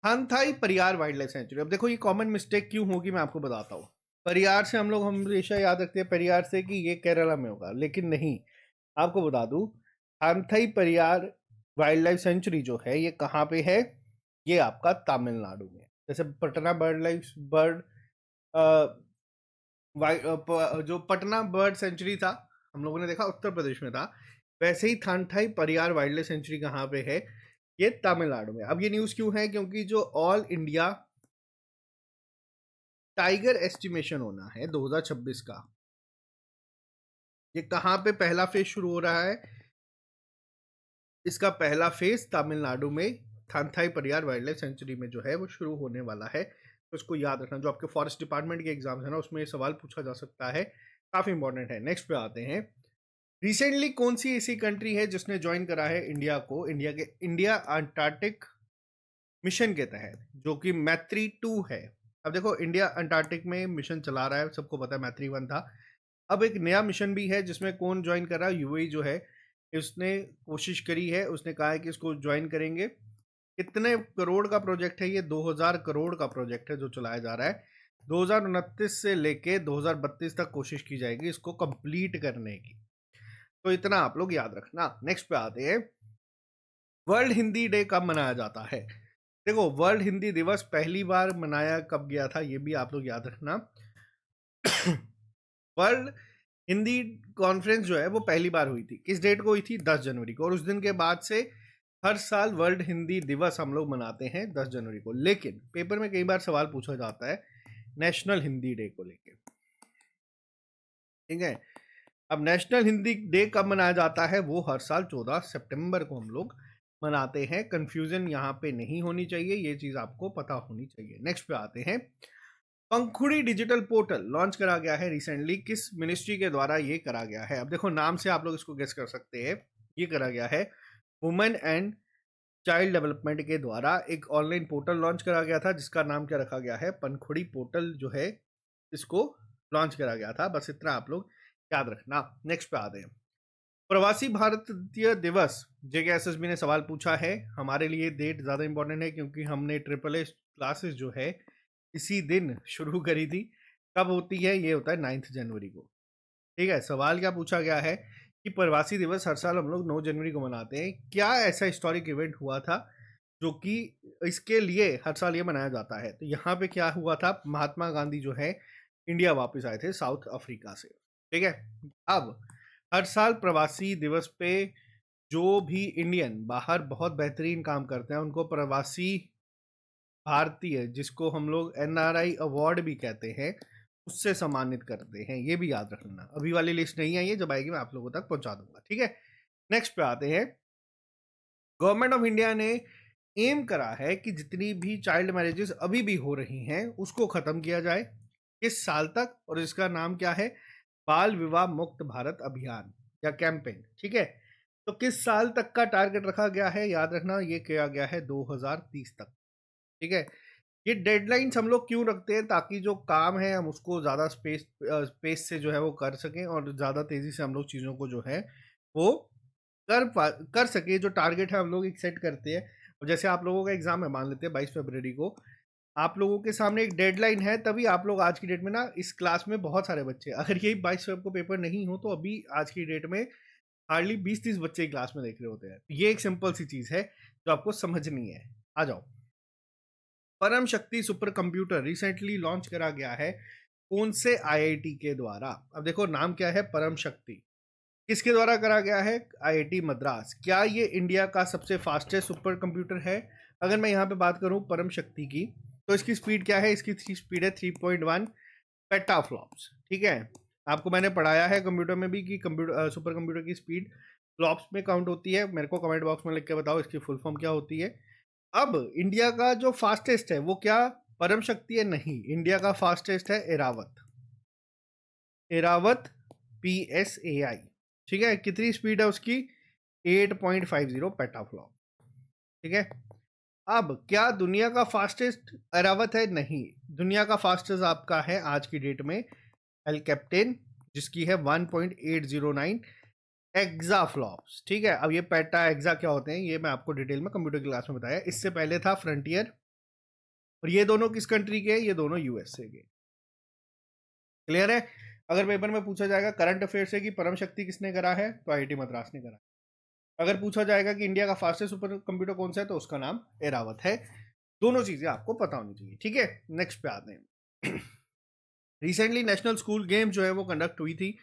थांगथाई परियार वाइल्ड लाइफ सेंचुरी। अब देखो ये कॉमन मिस्टेक क्यों होगी मैं आपको बताता हूँ। परियार से हम लोग हमेशा याद रखते हैं परियार से कि ये केरला में होगा, लेकिन नहीं। आपको बता दूं, थांगथाई परियार वाइल्ड लाइफ सेंचुरी जो है ये कहाँ पे है? ये आपका तमिलनाडु में। जैसे पटना बर्ड लाइफ बर्ड जो पटना बर्ड सेंचुरी था हम लोगों ने देखा उत्तर प्रदेश में था, वैसे ही थांगथाई परियार वाइल्ड लाइफ सेंचुरी कहाँ पे है? ये तमिलनाडु में। अब ये न्यूज़ क्यों है? क्योंकि जो ऑल इंडिया टाइगर एस्टिमेशन होना है 2026 का, ये कहाँ पे पहला फेज शुरू हो रहा है? इसका पहला फेज तमिलनाडु में थांगथाई परियार वाइल्ड लाइफ सेंचुरी में जो है वो शुरू होने वाला है। तो इसको याद रखना, जो आपके फॉरेस्ट डिपार्टमेंट के एग्जाम्स है ना उसमें ये सवाल पूछा जा सकता है, काफी इंपॉर्टेंट है। नेक्स्ट पे आते हैं, रिसेंटली कौन सी ऐसी कंट्री है जिसने ज्वाइन करा है इंडिया को, इंडिया अंटार्कटिक मिशन के तहत, जो कि मैत्री 2 है। अब देखो इंडिया अंटार्कटिक में मिशन चला रहा है, सबको पता है मैत्री 1 था। अब एक नया मिशन भी है जिसमें कौन ज्वाइन कर रहा है? यूएई जो है उसने कोशिश करी है, उसने कहा है कि इसको ज्वाइन करेंगे। कितने करोड़ का प्रोजेक्ट है ये? 2000 करोड़ का प्रोजेक्ट है जो चलाया जा रहा है। 2029 से लेके 2032 तक कोशिश की जाएगी इसको कंप्लीट करने की। तो इतना आप लोग याद रखना। नेक्स्ट पे आते हैं, वर्ल्ड हिंदी डे कब मनाया जाता है? देखो वर्ल्ड हिंदी दिवस पहली बार मनाया कब गया था ये भी आप लोग याद रखना। वर्ल्ड हिंदी कॉन्फ्रेंस जो है वो पहली बार हुई थी, किस डेट को हुई थी? 10 जनवरी को। और उस दिन के बाद से हर साल वर्ल्ड हिंदी दिवस हम लोग मनाते हैं 10 जनवरी को। लेकिन पेपर में कई बार सवाल पूछा जाता है नेशनल हिंदी डे को लेके, ठीक है। अब नेशनल हिंदी डे कब मनाया जाता है? वो हर साल 14 सितंबर को हम लोग मनाते हैं। कंफ्यूजन यहाँ पे नहीं होनी चाहिए, ये चीज आपको पता होनी चाहिए। नेक्स्ट पे आते हैं, पंखुड़ी डिजिटल पोर्टल लॉन्च करा गया है रिसेंटली, किस मिनिस्ट्री के द्वारा ये करा गया है? अब देखो नाम से आप लोग इसको गेस कर सकते हैं, ये करा गया है वुमेन एंड चाइल्ड डेवलपमेंट के द्वारा। एक ऑनलाइन पोर्टल लॉन्च करा गया था जिसका नाम क्या रखा गया है? पंखुड़ी पोर्टल जो है इसको लॉन्च करा गया था। बस इतना आप लोग याद रखना। नेक्स्ट पे आते हैं, प्रवासी भारतीय दिवस। जेकेएसएसबी ने सवाल पूछा है, हमारे लिए डेट ज़्यादा इंपॉर्टेंट है क्योंकि हमने ट्रिपल ए क्लासेस जो है इसी दिन शुरू करी थी। कब होती है? ये होता है 9 जनवरी को, ठीक है। सवाल क्या पूछा गया है कि प्रवासी दिवस हर साल हम लोग 9 जनवरी को मनाते हैं, क्या ऐसा हिस्टोरिक इवेंट हुआ था जो कि इसके लिए हर साल ये मनाया जाता है? तो यहाँ पे क्या हुआ था, महात्मा गांधी जो है इंडिया वापस आए थे साउथ अफ्रीका से, ठीक है। अब हर साल प्रवासी दिवस पे जो भी इंडियन बाहर बहुत बेहतरीन काम करते हैं उनको प्रवासी भारतीय, जिसको हम लोग एनआरआई अवार्ड भी कहते हैं, उससे सम्मानित करते हैं। ये भी याद रखना, अभी वाली लिस्ट नहीं आई है, जब आएगी मैं आप लोगों तक पहुंचा दूंगा, ठीक है। नेक्स्ट पे आते हैं, गवर्नमेंट ऑफ इंडिया ने एम करा है कि जितनी भी चाइल्ड मैरिजेस अभी भी हो रही हैं उसको खत्म किया जाए, किस साल तक? और इसका नाम क्या है? बाल विवाह मुक्त भारत अभियान या कैंपेन, ठीक है। तो किस साल तक का टारगेट रखा गया है? याद रखना ये किया गया है 2030 तक, ठीक है। ये डेडलाइंस हम लोग क्यों रखते हैं? ताकि जो काम है हम उसको ज़्यादा स्पेस से जो है वो कर सकें और ज़्यादा तेज़ी से हम लोग चीज़ों को जो है वो कर सके। जो टारगेट है हम लोग एक सेट करते हैं, और जैसे आप लोगों का एग्जाम है मान लेते हैं 22 फरवरी को, आप लोगों के सामने एक डेडलाइन है, तभी आप लोग आज की डेट में ना इस क्लास में बहुत सारे बच्चे, अगर यही 22 फेब को पेपर नहीं हो तो अभी आज की डेट में हार्डली 20-30 बच्चे क्लास में देख रहे होते हैं। ये एक सिंपल सी चीज़ है जो आपको समझनी है। आ जाओ। परम शक्ति सुपर कंप्यूटर रिसेंटली लॉन्च करा गया है कौन से आईआईटी के द्वारा? अब देखो नाम क्या है, परम शक्ति, किसके द्वारा करा गया है? आईआईटी मद्रास। क्या ये इंडिया का सबसे फास्टेस्ट सुपर कंप्यूटर है? अगर मैं यहाँ पे बात करूँ परम शक्ति की, तो इसकी स्पीड क्या है? इसकी स्पीड है 3.1 पेटाफ्लॉप्स। ठीक है, आपको मैंने पढ़ाया है कंप्यूटर में भी कि कंप्यूटर सुपर कंप्यूटर की स्पीड फ्लॉप्स में काउंट होती है। मेरे को कमेंट बॉक्स में लिख के बताओ इसकी फुल फॉर्म क्या होती है। अब इंडिया का जो फास्टेस्ट है वो क्या परम शक्ति है? नहीं, इंडिया का फास्टेस्ट है एरावत। एरावत PSAI। ठीक है, कितनी स्पीड है उसकी? 8.50 पेटाफ्लॉप। ठीक है, अब क्या दुनिया का फास्टेस्ट एरावत है? नहीं, दुनिया का फास्टेस्ट आपका है आज की डेट में एल कैप्टेन, जिसकी है 1.809 एक्सा फ्लॉप्स। ठीक है, अब ये पेटा एक्सा क्या होते हैं ये मैं आपको डिटेल में कंप्यूटर क्लास में बताया। इससे पहले था फ्रंटियर, और ये दोनों किस कंट्री के? ये दोनों यूएसए के। क्लियर है? अगर पेपर में पूछा जाएगा करंट अफेयर से कि परम शक्ति किसने करा है, तो आईआईटी मद्रास ने करा। अगर पूछा जाएगा कि इंडिया का फास्टेस्ट सुपर कंप्यूटर कौन सा है, तो उसका नाम एरावत है। दोनों चीजें आपको पता होनी चाहिए। ठीक है, नेक्स्ट पे आते हैं। रिसेंटली नेशनल स्कूल गेम जो है वो कंडक्ट हुई थी।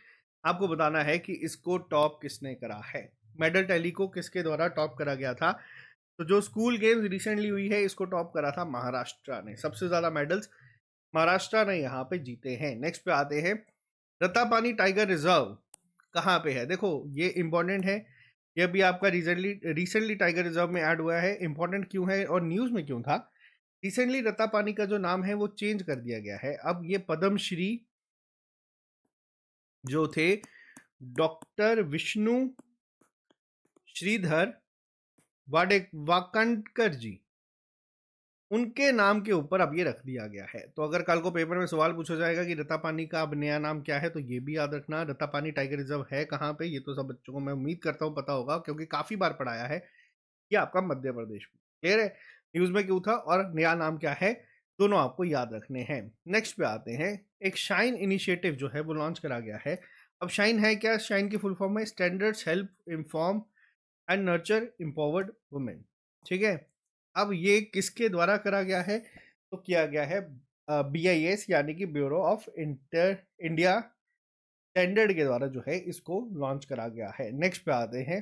आपको बताना है कि इसको टॉप किसने करा है। मेडल टैली को किसके द्वारा टॉप करा गया था? तो जो स्कूल गेम्स रिसेंटली हुई है इसको टॉप करा था महाराष्ट्र ने। सबसे ज्यादा मेडल्स महाराष्ट्र ने यहाँ पे जीते हैं। नेक्स्ट पे आते हैं, रत्तापानी टाइगर रिजर्व कहाँ पे है? देखो ये इंपॉर्टेंट है, ये भी आपका रिसेंटली टाइगर रिजर्व में ऐड हुआ है। इंपॉर्टेंट क्यों है और न्यूज में क्यों था? रिसेंटली रत्तापानी का जो नाम है वो चेंज कर दिया गया है। अब ये पद्मश्री जो थे डॉक्टर विष्णु श्रीधर वाकंडकर जी, उनके नाम के ऊपर अब ये रख दिया गया है। तो अगर कल को पेपर में सवाल पूछा जाएगा कि रत्तापानी का अब नया नाम क्या है, तो ये भी याद रखना। रत्तापानी टाइगर रिजर्व है कहाँ पे, ये तो सब बच्चों को मैं उम्मीद करता हूँ पता होगा, क्योंकि काफी बार पढ़ाया है। ये आपका मध्य प्रदेश में। क्लियर है? न्यूज में क्यों था और नया नाम क्या है, दोनों आपको याद रखने हैं। नेक्स्ट पे आते हैं, एक शाइन इनिशिएटिव जो है वो लॉन्च करा गया है। अब शाइन है क्या? शाइन की फुल फॉर्म है standards help inform and nurture empowered women. ठीक है, अब ये किसके द्वारा करा गया है? तो किया गया है BIS यानी कि ब्यूरो ऑफ इंडिया स्टैंडर्ड के द्वारा जो है इसको लॉन्च करा गया है। नेक्स्ट पे आते हैं,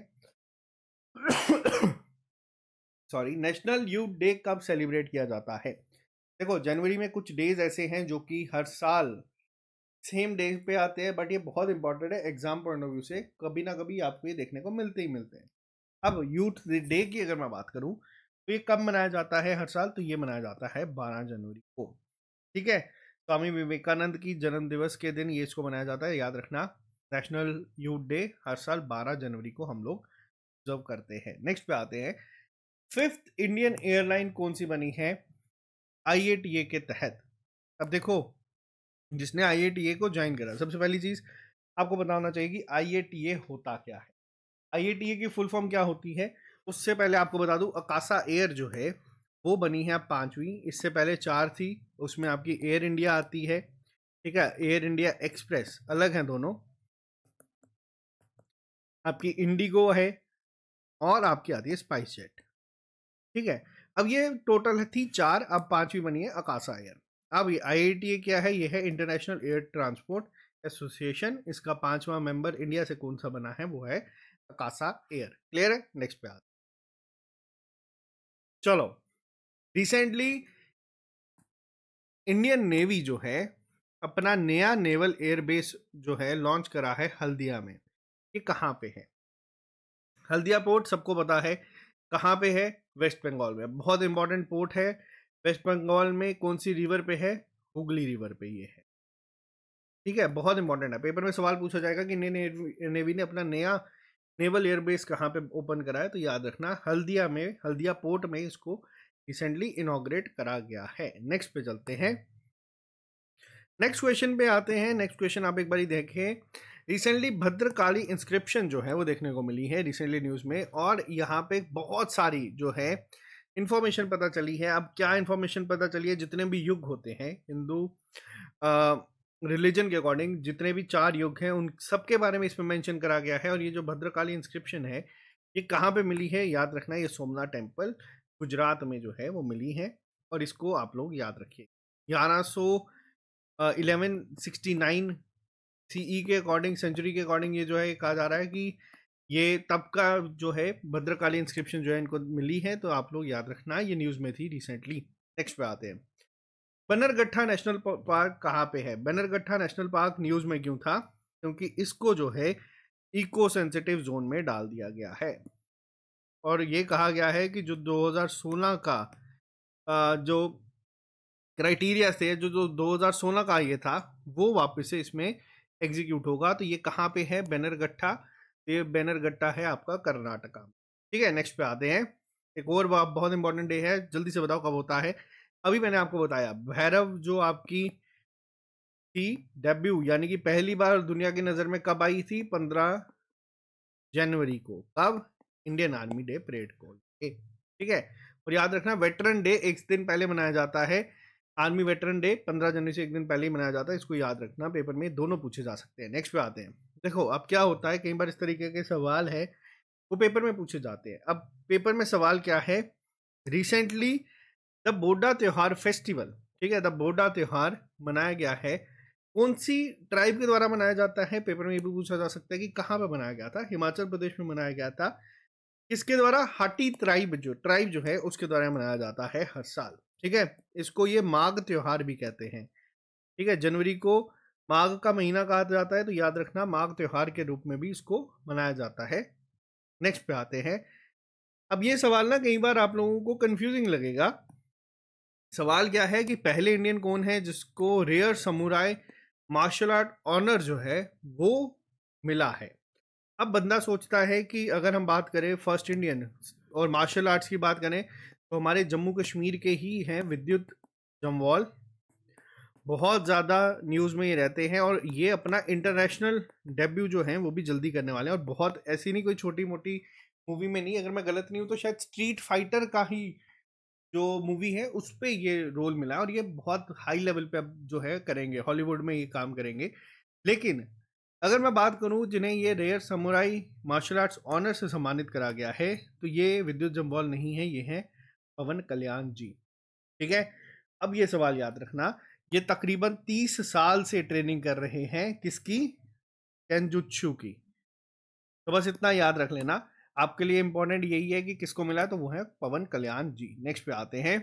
सॉरी, नेशनल यूथ डे कब सेलिब्रेट किया जाता है? देखो जनवरी में कुछ डेज ऐसे हैं जो कि हर साल सेम डे पे आते हैं, बट ये बहुत इंपॉर्टेंट है एग्जाम पॉइंट ऑफ व्यू से, कभी ना कभी आपको ये देखने को मिलते ही मिलते हैं। अब यूथ डे की अगर मैं बात करूं तो ये कब मनाया जाता है हर साल? तो ये मनाया जाता है 12 जनवरी को। ठीक है, स्वामी विवेकानंद की जन्म दिवस के दिन ये इसको मनाया जाता है, याद रखना। नेशनल यूथ डे हर साल 12 जनवरी को हम लोग ऑब्जर्व करते हैं। नेक्स्ट पे आते हैं, फिफ्थ इंडियन एयरलाइन कौन सी बनी है IATA के तहत? अब देखो जिसने IATA को ज्वाइन करा, सबसे पहली चीज आपको पता होना चाहिए कि IATA होता क्या है। IATA की फुल फॉर्म क्या होती है? उससे पहले आपको बता दूं, अकासा एयर जो है वो बनी है अब 5वीं। इससे पहले 4 थी, उसमें आपकी एयर इंडिया आती है। ठीक है, एयर इंडिया एक्सप्रेस अलग है दोनों। आपकी इंडिगो है और आपकी आती है स्पाइस जेट। ठीक है, अब ये टोटल थी 4, अब 5वीं बनी है अकासा एयर। अब ये IATA क्या है? ये है इंटरनेशनल एयर ट्रांसपोर्ट एसोसिएशन। इसका 5वां मेंबर इंडिया से कौन सा बना है? वो है अकासा एयर। क्लियर है? नेक्स्ट पे आते, चलो। रिसेंटली इंडियन नेवी जो है अपना नया नेवल एयरबेस जो है लॉन्च करा है हल्दिया में। ये कहाँ पे है? हल्दिया पोर्ट सबको पता है कहाँ पे है, वेस्ट बंगाल में। बहुत इंपॉर्टेंट पोर्ट है। वेस्ट बंगाल में कौन सी रिवर पे है? हुगली रिवर पे ये है। ठीक है, बहुत इंपॉर्टेंट है, पेपर में सवाल पूछा जाएगा कि इंडियन नेवी ने अपना नया नेवल एयरबेस कहाँ पे ओपन करा है, तो याद रखना हल्दिया में, हल्दिया पोर्ट में इसको रिसेंटली इनॉग्रेट करा गया है। नेक्स्ट पे चलते हैं, नेक्स्ट क्वेश्चन पे आते हैं। नेक्स्ट क्वेश्चन आप एक बार देखें, रिसेंटली भद्रकाली इंस्क्रिप्शन जो है वो देखने को मिली है रिसेंटली न्यूज में, और यहाँ पे बहुत सारी जो है इंफॉर्मेशन पता चली है। अब क्या इंफॉर्मेशन पता चली है? जितने भी युग होते हैं हिंदू रिलीजन के अकॉर्डिंग, जितने भी 4 युग हैं उन सबके बारे में इसमें मेंशन करा गया है। और ये जो भद्रकाली इंस्क्रिप्शन है ये कहाँ पे मिली है? याद रखना, ये सोमनाथ टेम्पल गुजरात में जो है वो मिली है। और इसको आप लोग याद रखिए। 1169 सीई के अकॉर्डिंग, सेंचुरी के अकॉर्डिंग ये जो है कहा जा रहा है कि ये तब का जो है भद्रकाली इंस्क्रिप्शन जो है इनको मिली है, तो आप लोग याद रखना, ये न्यूज़ में थी रिसेंटली। नेक्स्ट पे आते हैं। बन्नरगट्टा नेशनल पार्क कहाँ पे है? बन्नरगट्टा नेशनल पार्क न्यूज़ में क्यों था? क्योंकि इसको जो है इको सेंसिटिव जोन में डाल दिया गया है, और ये कहा गया है कि जो 2016 का जो क्राइटेरिया थे, जो 2016 का ये था, वो वापस से इसमें एग्जीक्यूट होगा। तो ये कहाँ पे है? बैनरगट्टा। ये बैनरगट्टा है आपका कर्नाटका। ठीक है, नेक्स्ट पे आते हैं। एक और बहुत इंपॉर्टेंट डे है, जल्दी से बताओ कब होता है। अभी मैंने आपको बताया, भैरव जो आपकी थी डेब्यू, यानी कि पहली बार दुनिया की नज़र में कब आई थी? 15 जनवरी को। कब? इंडियन आर्मी डे परेड को। ठीक है, और याद रखना वेटरन डे एक दिन पहले मनाया जाता है। आर्मी वेटरन डे 15 जनवरी से एक दिन पहले ही मनाया जाता है, इसको याद रखना, पेपर में दोनों पूछे जा सकते हैं। नेक्स्ट पे आते हैं। देखो अब क्या होता है, कई बार इस तरीके के सवाल है वो पेपर में पूछे जाते हैं। अब पेपर में सवाल क्या है? रिसेंटली द बोडा त्योहार फेस्टिवल, ठीक है, द बोडा त्योहार मनाया गया है, कौन सी ट्राइब के द्वारा मनाया जाता है? पेपर में ये भी पूछा जा सकता है कि कहाँ पर मनाया गया था। हिमाचल प्रदेश में मनाया गया था। किसके द्वारा? हाटी ट्राइब जो है उसके द्वारा मनाया जाता है हर साल। ठीक है, इसको ये माघ त्योहार भी कहते हैं। ठीक है, जनवरी को माघ का महीना कहा जाता है, तो याद रखना माघ त्योहार के रूप में भी इसको मनाया जाता है। नेक्स्ट पे आते हैं। अब ये सवाल ना कई बार आप लोगों को कंफ्यूजिंग लगेगा। सवाल क्या है कि पहले इंडियन कौन है जिसको rare samurai martial art honour जो है वो मिला है? अब बंदा सोचता है कि अगर हम बात करें फर्स्ट इंडियन और मार्शल आर्ट्स की बात करें तो हमारे जम्मू कश्मीर के ही हैं विद्युत जम्वाल। बहुत ज़्यादा न्यूज़ में ये रहते हैं, और ये अपना इंटरनेशनल डेब्यू जो है वो भी जल्दी करने वाले हैं, और बहुत ऐसी नहीं कोई छोटी मोटी मूवी में नहीं, अगर मैं गलत नहीं हूँ तो शायद स्ट्रीट फाइटर का ही जो मूवी है उस पे ये रोल मिला है, और ये बहुत हाई लेवल पे अब जो है करेंगे, हॉलीवुड में ये काम करेंगे। लेकिन अगर मैं बात करूं जिन्हें ये rare samurai martial arts honour से सम्मानित करा गया है, तो ये विद्युत जम्वाल नहीं है, ये हैं पवन कल्याण जी। ठीक है, अब ये सवाल याद रखना, ये तकरीबन 30 साल से ट्रेनिंग कर रहे हैं, किसकी? केंजुत्सु की। तो बस इतना याद रख लेना, आपके लिए इंपॉर्टेंट यही है कि किसको मिला है, तो वो है पवन कल्याण जी। नेक्स्ट पे आते हैं।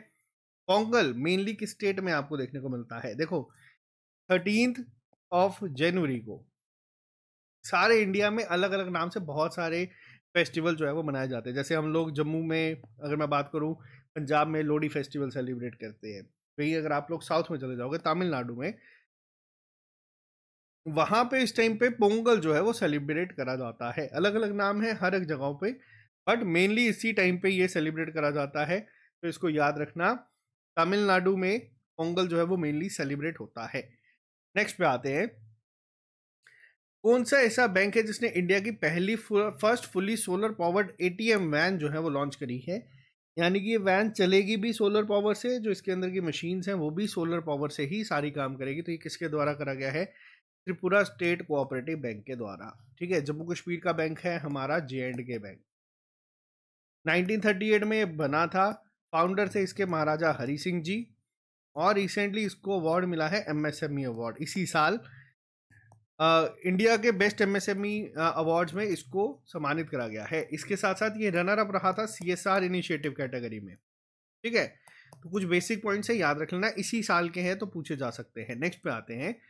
पोंगल मेनली किस स्टेट में आपको देखने को मिलता है? देखो 13 ऑफ जनवरी को सारे इंडिया में अलग अलग नाम से बहुत सारे फेस्टिवल जो है वो मनाए जाते हैं। जैसे हम लोग जम्मू में, अगर मैं बात करूं, पंजाब में लोहड़ी फेस्टिवल सेलिब्रेट करते हैं। वहीं अगर आप लोग साउथ में चले जाओगे, तमिलनाडु में, वहां पे इस टाइम पे पोंगल जो है वो सेलिब्रेट करा जाता है। अलग अलग नाम है हर एक जगहों पे, बट मेनली इसी टाइम पे ये सेलिब्रेट करा जाता है, तो इसको याद रखना। तमिलनाडु में पोंगल जो है वो मेनली सेलिब्रेट होता है। नेक्स्ट पे आते हैं। कौन सा ऐसा बैंक है जिसने इंडिया की पहली first fully solar powered ATM van जो है वो लॉन्च करी है? यानी कि ये वैन चलेगी भी सोलर पावर से, जो इसके अंदर की मशीन्स हैं वो भी सोलर पावर से ही सारी काम करेगी। तो ये किसके द्वारा करा गया है? त्रिपुरा स्टेट कोऑपरेटिव बैंक के द्वारा। ठीक है, जम्मू कश्मीर का बैंक है हमारा J&K बैंक। 1938 में ये बना था, फाउंडर थे इसके महाराजा हरि सिंह जी, और रिसेंटली इसको अवार्ड मिला है MSME अवार्ड इसी साल। इंडिया के बेस्ट MSME अवार्ड्स में इसको सम्मानित करा गया है। इसके साथ साथ ये रनर अप रहा था CSR इनिशिएटिव कैटेगरी में। ठीक है, तो कुछ बेसिक पॉइंट्स है, याद रख लेना, इसी साल के हैं तो पूछे जा सकते हैं। नेक्स्ट पे आते हैं।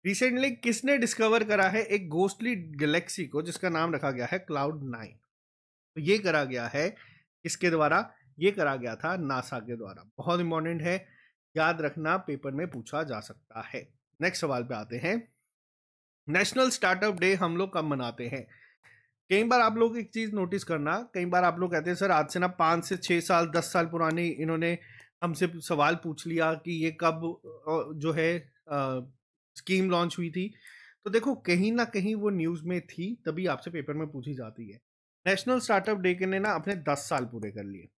रिसेंटली किसने डिस्कवर करा है एक घोस्टली गैलेक्सी को जिसका नाम रखा गया है Cloud9? तो ये करा गया है किसके द्वारा? ये करा गया था नासा के द्वारा। बहुत इंपॉर्टेंट है, याद रखना, पेपर में पूछा जा सकता है। नेक्स्ट सवाल पे आते हैं। नेशनल स्टार्टअप डे हम लोग कब मनाते हैं? कई बार आप लोग एक चीज़ नोटिस करना, कई बार आप लोग कहते हैं सर आज से ना 5 से 6 साल 10 साल पुरानी इन्होंने हमसे सवाल पूछ लिया कि ये कब जो है स्कीम लॉन्च हुई थी। तो देखो कहीं ना कहीं वो न्यूज़ में थी, तभी आपसे पेपर में पूछी जाती है। नेशनल स्टार्टअप डे के ने ना अपने 10 साल पूरे कर लिए।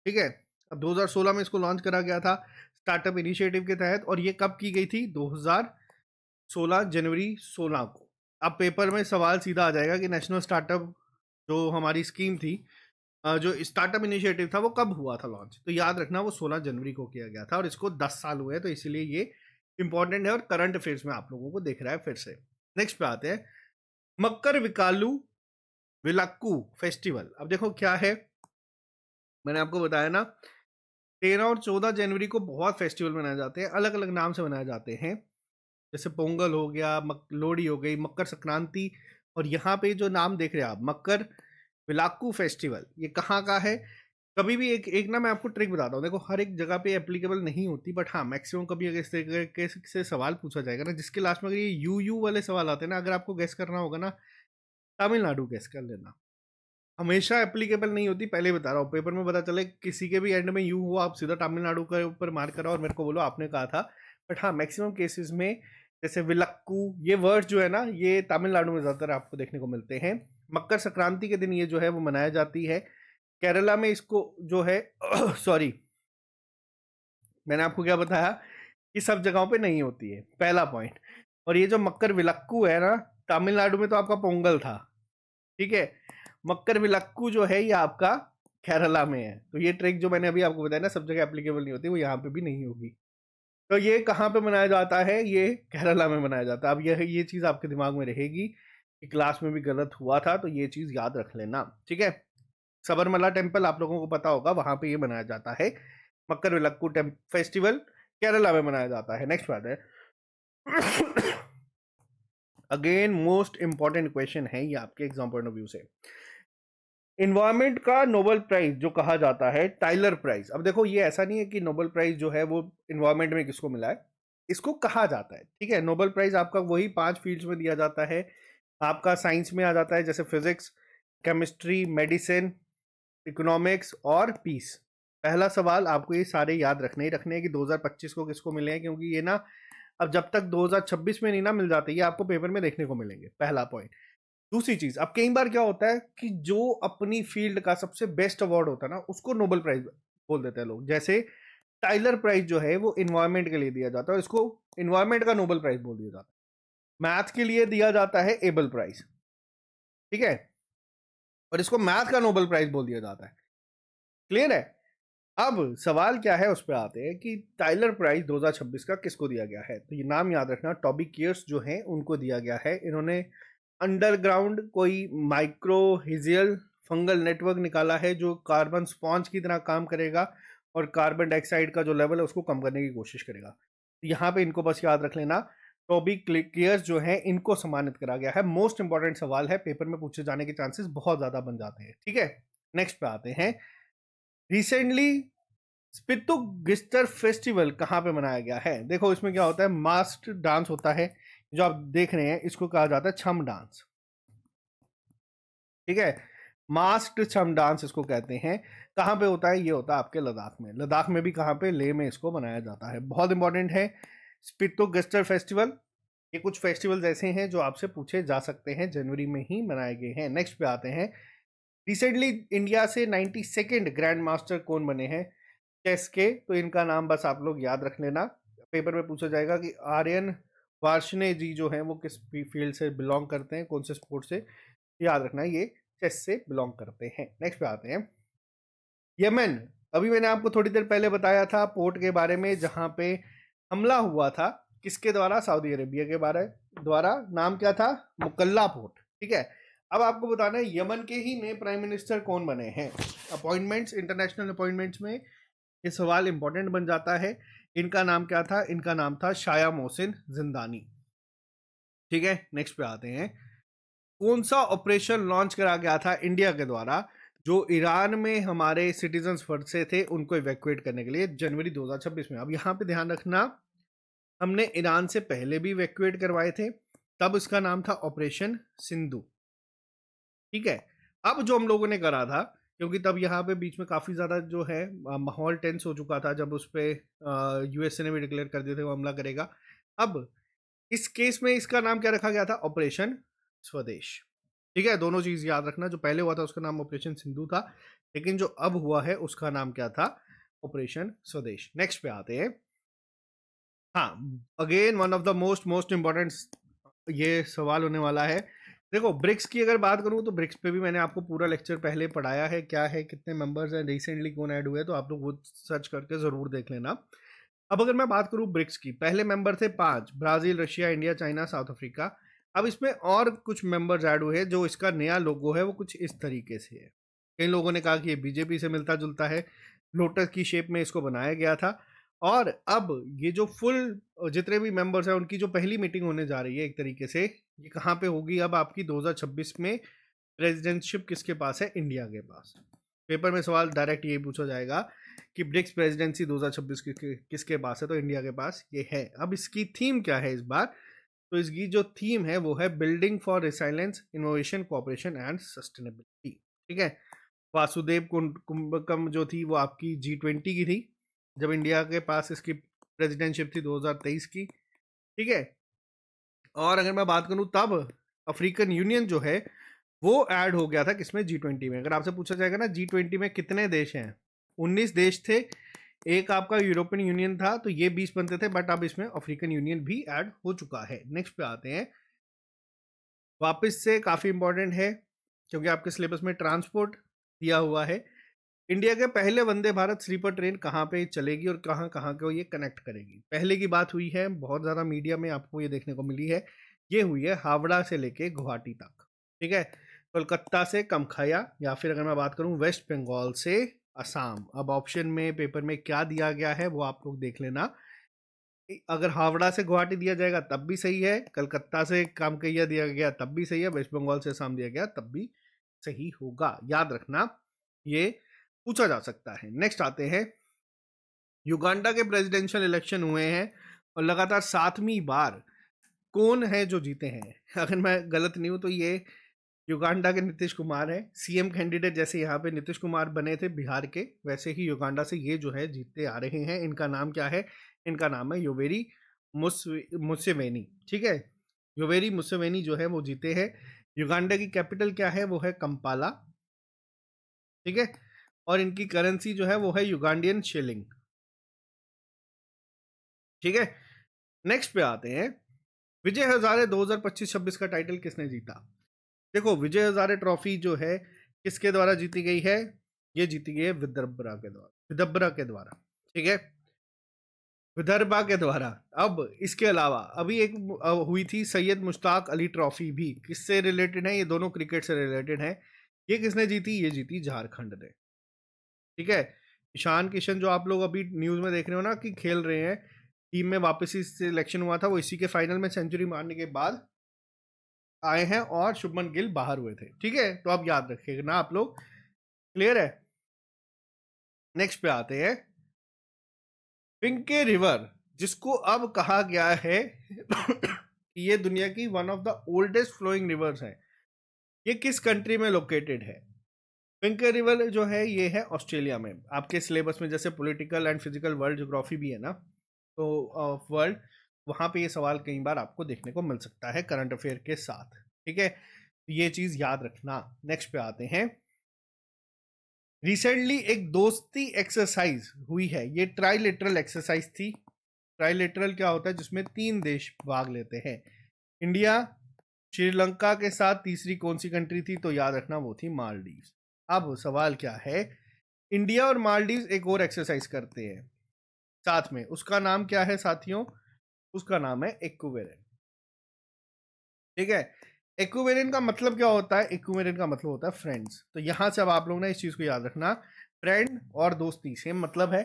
ठीक है, अब 2016 में इसको लॉन्च करा गया था स्टार्टअप इनिशिएटिव के तहत, और ये कब की गई थी? 2016 जनवरी 16 को। अब पेपर में सवाल सीधा आ जाएगा कि नेशनल स्टार्टअप जो हमारी स्कीम थी जो स्टार्टअप इनिशिएटिव था वो कब हुआ था लॉन्च, तो याद रखना वो 16 जनवरी को किया गया था और इसको 10 साल हुए हैं, तो इसीलिए ये इंपॉर्टेंट है और करंट अफेयर्स में आप लोगों को दिख रहा है फिर से। नेक्स्ट पे आते हैं, मक्कर विकालू विलाक्कू फेस्टिवल। अब देखो क्या है, मैंने आपको बताया ना 13 और 14 जनवरी को बहुत फेस्टिवल मनाए जाते हैं, अलग अलग नाम से मनाए जाते हैं, जैसे पोंगल हो गया, लोहड़ी हो गई, मकर संक्रांति, और यहाँ पे जो नाम देख रहे हैं आप मकर विलाक्कू फेस्टिवल, ये कहाँ का है। कभी भी एक एक ना मैं आपको ट्रिक बताता हूँ, देखो हर एक जगह पे एप्लीकेबल नहीं होती, बट हाँ मैक्सिमम कभी अगर इस तरीके से सवाल पूछा जाएगा ना जिसके लास्ट में अगर ये यू वाले सवाल आते हैं ना, अगर आपको गेस करना होगा ना, तमिलनाडु गेस कर लेना। हमेशा एप्लीकेबल नहीं होती, पहले बता रहा हूँ, पेपर में पता चले किसी के भी एंड में यू हुआ, आप सीधा तमिलनाडु के ऊपर मार्क करो और मेरे को बोलो आपने कहा था। बट हाँ मैक्सिमम केसेस में जैसे विलक्कू, ये वर्ड जो है ना ये तमिलनाडु में ज़्यादातर आपको देखने को मिलते हैं। मकर संक्रांति के दिन ये जो है वो मनाया जाती है। केरला में इसको जो है सॉरी, मैंने आपको क्या बताया कि सब जगहों पे नहीं होती है, पहला पॉइंट। और ये जो मकर विलक्कू है ना, तमिलनाडु में तो आपका पोंगल था, ठीक है, मकर विलक्कू जो है ये आपका केरला में है। तो ये ट्रिक जो मैंने अभी आपको बताया ना सब जगह एप्लीकेबल नहीं होती, वो यहाँ पे भी नहीं होगी। तो ये कहाँ पे मनाया जाता है, ये केरला में मनाया जाता है। अब ये चीज़ आपके दिमाग में रहेगी कि क्लास में भी गलत हुआ था, तो ये चीज़ याद रख लेना, ठीक है। सबरमला टेम्पल आप लोगों को पता होगा, वहां पे ये मनाया जाता है, मकर विलक्कू फेस्टिवल केरला में मनाया जाता है। नेक्स्ट बात है अगेन मोस्ट इंपॉर्टेंट क्वेश्चन है ये आपके एग्जाम पॉइंट ऑफ व्यू से, इन्वायरमेंट का नोबेल प्राइज जो कहा जाता है टाइलर प्राइज। अब देखो ये ऐसा नहीं है कि नोबेल प्राइज जो है वो इन्वायरमेंट में किसको मिला है, इसको कहा जाता है, ठीक है। नोबेल प्राइज आपका वही 5 फील्ड्स में दिया जाता है, आपका साइंस में आ जाता है जैसे फिजिक्स, केमिस्ट्री, मेडिसिन, इकोनॉमिक्स और पीस। पहला सवाल आपको ये सारे याद रखने ही रखने हैं कि 2025 को किसको मिले हैं, क्योंकि ये ना अब जब तक 2026 में नहीं ना मिल जाते, ये आपको पेपर में देखने को मिलेंगे, पहला पॉइंट। दूसरी चीज, अब कई बार क्या होता है कि जो अपनी फील्ड का सबसे बेस्ट अवार्ड होता है ना उसको नोबेल प्राइज बोल देते हैं लोग, जैसे टाइलर प्राइज जो है वो इन्वायरमेंट के लिए दिया जाता है, इसको इन्वायरमेंट का नोबेल प्राइज बोल दिया जाता है। मैथ के लिए दिया जाता है एबल प्राइज, ठीक है, और इसको मैथ का नोबेल प्राइज बोल दिया जाता है। क्लियर है। अब सवाल क्या है उस पर आते हैं कि टाइलर प्राइज 2026 का किसको दिया गया है, तो ये नाम याद रखना, टॉबी केयर्स जो हैं उनको दिया गया है। इन्होंने अंडरग्राउंड कोई माइक्रोहिजियल फंगल नेटवर्क निकाला है जो कार्बन स्पॉन्ज की तरह काम करेगा और कार्बन डाइऑक्साइड का जो लेवल है उसको कम करने की कोशिश करेगा। यहाँ पे इनको बस याद रख लेना, टॉबी केयर्स जो है इनको सम्मानित करा गया है। मोस्ट इंपॉर्टेंट सवाल है, पेपर में पूछे जाने के चांसेस बहुत ज्यादा बन जाते हैं, ठीक है। नेक्स्ट पे आते हैं, रिसेंटली स्पितुक फेस्टिवल कहाँ पे मनाया गया है। देखो इसमें क्या होता है, मास्क डांस होता है, जो आप देख रहे हैं इसको कहा जाता है छम डांस, ठीक है, मास्क्ड छम डांस इसको कहते हैं। कहाँ पे होता है, ये होता है आपके लद्दाख में। लद्दाख में भी कहाँ पे, लेह में इसको मनाया जाता है, बहुत इंपॉर्टेंट है स्पितुक फेस्टिवल। ये कुछ फेस्टिवल्स ऐसे हैं जो आपसे पूछे जा सकते हैं, जनवरी में ही मनाए गए हैं। नेक्स्ट पे आते हैं, रिसेंटली इंडिया से 92nd ग्रैंड मास्टर कौन बने हैं चेस के, तो इनका नाम बस आप लोग याद रख लेना, पेपर में पूछा जाएगा कि आर्यन वार्ष्णे जी जो हैं वो किस फील्ड से बिलोंग करते हैं, कौन से स्पोर्ट से, याद रखना ये चेस से बिलोंग करते हैं। नेक्स्ट पे आते हैं, यमन। अभी मैंने आपको थोड़ी देर पहले बताया था पोर्ट के बारे में जहां पे हमला हुआ था, किसके द्वारा, सऊदी अरेबिया के बारे द्वारा, नाम क्या था, मुकल्ला पोर्ट, ठीक है। अब आपको बताना है यमन के ही नए प्राइम मिनिस्टर कौन बने हैं। अपॉइंटमेंट्स, इंटरनेशनल अपॉइंटमेंट्स में ये सवाल इंपॉर्टेंट बन जाता है। इनका नाम क्या था, इनका नाम था शाया मोहसिन जिंदानी, ठीक है। नेक्स्ट पे आते हैं, कौन सा ऑपरेशन लॉन्च करा गया था इंडिया के द्वारा जो ईरान में हमारे सिटीजन्स फंसे थे उनको इवैक्यूएट करने के लिए, जनवरी 2026 में। अब यहाँ पे ध्यान रखना, हमने ईरान से पहले भी इवैक्यूएट करवाए थे, तब इसका नाम था ऑपरेशन सिंधु, ठीक है। अब जो हम लोगों ने करा था, क्योंकि तब यहाँ पे बीच में काफ़ी ज़्यादा जो है माहौल टेंस हो चुका था, जब उस पर यूएसए ने भी डिक्लेयर कर दिए थे वो हमला करेगा। अब इस केस में इसका नाम क्या रखा गया था, ऑपरेशन स्वदेश, ठीक है। दोनों चीज़ याद रखना, जो पहले हुआ था उसका नाम ऑपरेशन सिंधु था, लेकिन जो अब हुआ है उसका नाम क्या था, ऑपरेशन स्वदेश। नेक्स्ट पे आते हैं, हाँ again one of the most important ये सवाल होने वाला है। देखो ब्रिक्स की अगर बात करूँ तो ब्रिक्स पे भी मैंने आपको पूरा लेक्चर पहले पढ़ाया है, क्या है, कितने मेंबर्स हैं, रिसेंटली कौन ऐड हुए, तो आप लोग वो सर्च करके ज़रूर देख लेना। अब अगर मैं बात करूँ ब्रिक्स की, पहले मेंबर थे 5, Brazil, Russia, India, China, south Africa. अब इसमें और कुछ मेंबर्स ऐड हुए हैं, जो इसका नया लोगो है वो कुछ इस तरीके से है। कई लोगों ने कहा कि ये बीजेपी से मिलता-जुलता है, लोटस की शेप में इसको बनाया गया था। और अब ये जो फुल जितने भी मेंबर्स हैं उनकी जो पहली मीटिंग होने जा रही है एक तरीके से, ये कहाँ पे होगी अब आपकी 2026 में, प्रेसिडेंटशिप किसके पास है? इंडिया के पास। पेपर में सवाल डायरेक्ट यही पूछा जाएगा कि ब्रिक्स प्रेसिडेंसी 2026 किसके पास है, तो इंडिया के पास ये है। अब इसकी थीम क्या है इस बार? तो इसकी जो थीम है वो है building for resilience, innovation, cooperation and sustainability. ठीक है। वासुदेव कुंभकम जो थी वो आपकी G20 की थी, जब इंडिया के पास इसकी प्रेसिडेंटशिप थी 2023 की। ठीक है। और अगर मैं बात करूं तब अफ्रीकन यूनियन जो है वो ऐड हो गया था किसमें? G20 में। अगर आपसे पूछा जाएगा ना G20 में कितने देश हैं, 19 देश थे, एक आपका यूरोपियन यूनियन था, तो ये 20 बनते थे, बट अब इसमें अफ्रीकन यूनियन भी ऐड हो चुका है। नेक्स्ट पे आते हैं, वापस से काफ़ी इंपॉर्टेंट है क्योंकि आपके सिलेबस में ट्रांसपोर्ट दिया हुआ है। इंडिया के पहले वंदे भारत स्लीपर ट्रेन कहाँ पे चलेगी और कहाँ कहाँ को ये कनेक्ट करेगी? पहले की बात हुई है, बहुत ज़्यादा मीडिया में आपको ये देखने को मिली है, ये हुई है हावड़ा से लेके गुवाहाटी तक। ठीक है। कोलकाता से कमखाया, या फिर अगर मैं बात करूँ वेस्ट बंगाल से असम। अब ऑप्शन में पेपर में क्या दिया गया है वो आप लोग देख लेना। अगर हावड़ा से गुवाहाटी दिया जाएगा तब भी सही है, कलकत्ता से कामकैया दिया गया तब भी सही है, वेस्ट बंगाल से असम दिया गया तब भी सही होगा। याद रखना, ये पूछा जा सकता है। नेक्स्ट आते हैं, युगांडा के प्रेसिडेंशियल इलेक्शन हुए हैं और लगातार 7वीं बार कौन है जो जीते हैं? अगर मैं गलत नहीं हूं तो ये युगांडा के नीतीश कुमार है, सीएम कैंडिडेट। जैसे यहाँ पे नीतीश कुमार बने थे बिहार के, वैसे ही युगांडा से ये जो है जीतते आ रहे हैं। इनका नाम क्या है? इनका नाम है योवेरी मुसेवेनी। ठीक है। योवेरी मुसेवेनी जो है वो जीते हैं। युगांडा की कैपिटल क्या है? वो है कंपाला। ठीक है। और इनकी करेंसी जो है वो है युगांडियन शिलिंग। ठीक है। नेक्स्ट पे आते हैं, विजय हजारे 2025-26 का टाइटल किसने जीता? देखो विजय हजारे ट्रॉफी जो है किसके द्वारा जीती गई है? ये जीती गई है विदर्भा के द्वारा। ठीक है। विदर्भा के द्वारा। अब इसके अलावा अभी एक हुई थी सैयद मुश्ताक अली ट्रॉफी भी, किससे रिलेटेड है? ये दोनों क्रिकेट से रिलेटेड है। ये किसने जीती? ये जीती झारखंड ने। ठीक है। ईशान किशन जो आप लोग अभी न्यूज में देख रहे हो ना कि खेल रहे हैं, टीम में वापसी से सिलेक्शन हुआ था, वो इसी के फाइनल में सेंचुरी मारने के बाद आए हैं और शुभमन गिल बाहर हुए थे। ठीक है। तो अब याद रखिएगा ना आप लोग। क्लियर है? नेक्स्ट पे आते हैं, पिंके रिवर, जिसको अब कहा गया है कि ये दुनिया की one of the oldest flowing rivers है, ये किस कंट्री में लोकेटेड है? पिंके रिवर जो है ये है ऑस्ट्रेलिया में। आपके सिलेबस में जैसे political and physical world geography भी है ना, तो वर्ल्ड, वहाँ पे ये सवाल कई बार आपको देखने को मिल सकता है करंट अफेयर के साथ। ठीक है। ये चीज़ याद रखना। नेक्स्ट पे आते हैं, रिसेंटली एक दोस्ती एक्सरसाइज हुई है, ये ट्राइलेटरल एक्सरसाइज थी। ट्राइलेटरल क्या होता है? जिसमें 3 देश भाग लेते हैं। इंडिया, श्रीलंका के साथ तीसरी कौन सी कंट्री थी? तो याद रखना वो थी मालदीव। अब सवाल क्या है, इंडिया और मालदीव एक और एक्सरसाइज करते हैं साथ में, उसका नाम क्या है साथियों? उसका नाम है इक्विवेलेंट। ठीक है। इक्विवेलेंट का मतलब क्या होता है? इक्विवेलेंट का मतलब होता है फ्रेंड्स। तो यहां से अब आप लोग ने इस चीज को याद रखना, फ्रेंड और दोस्ती सेम मतलब है।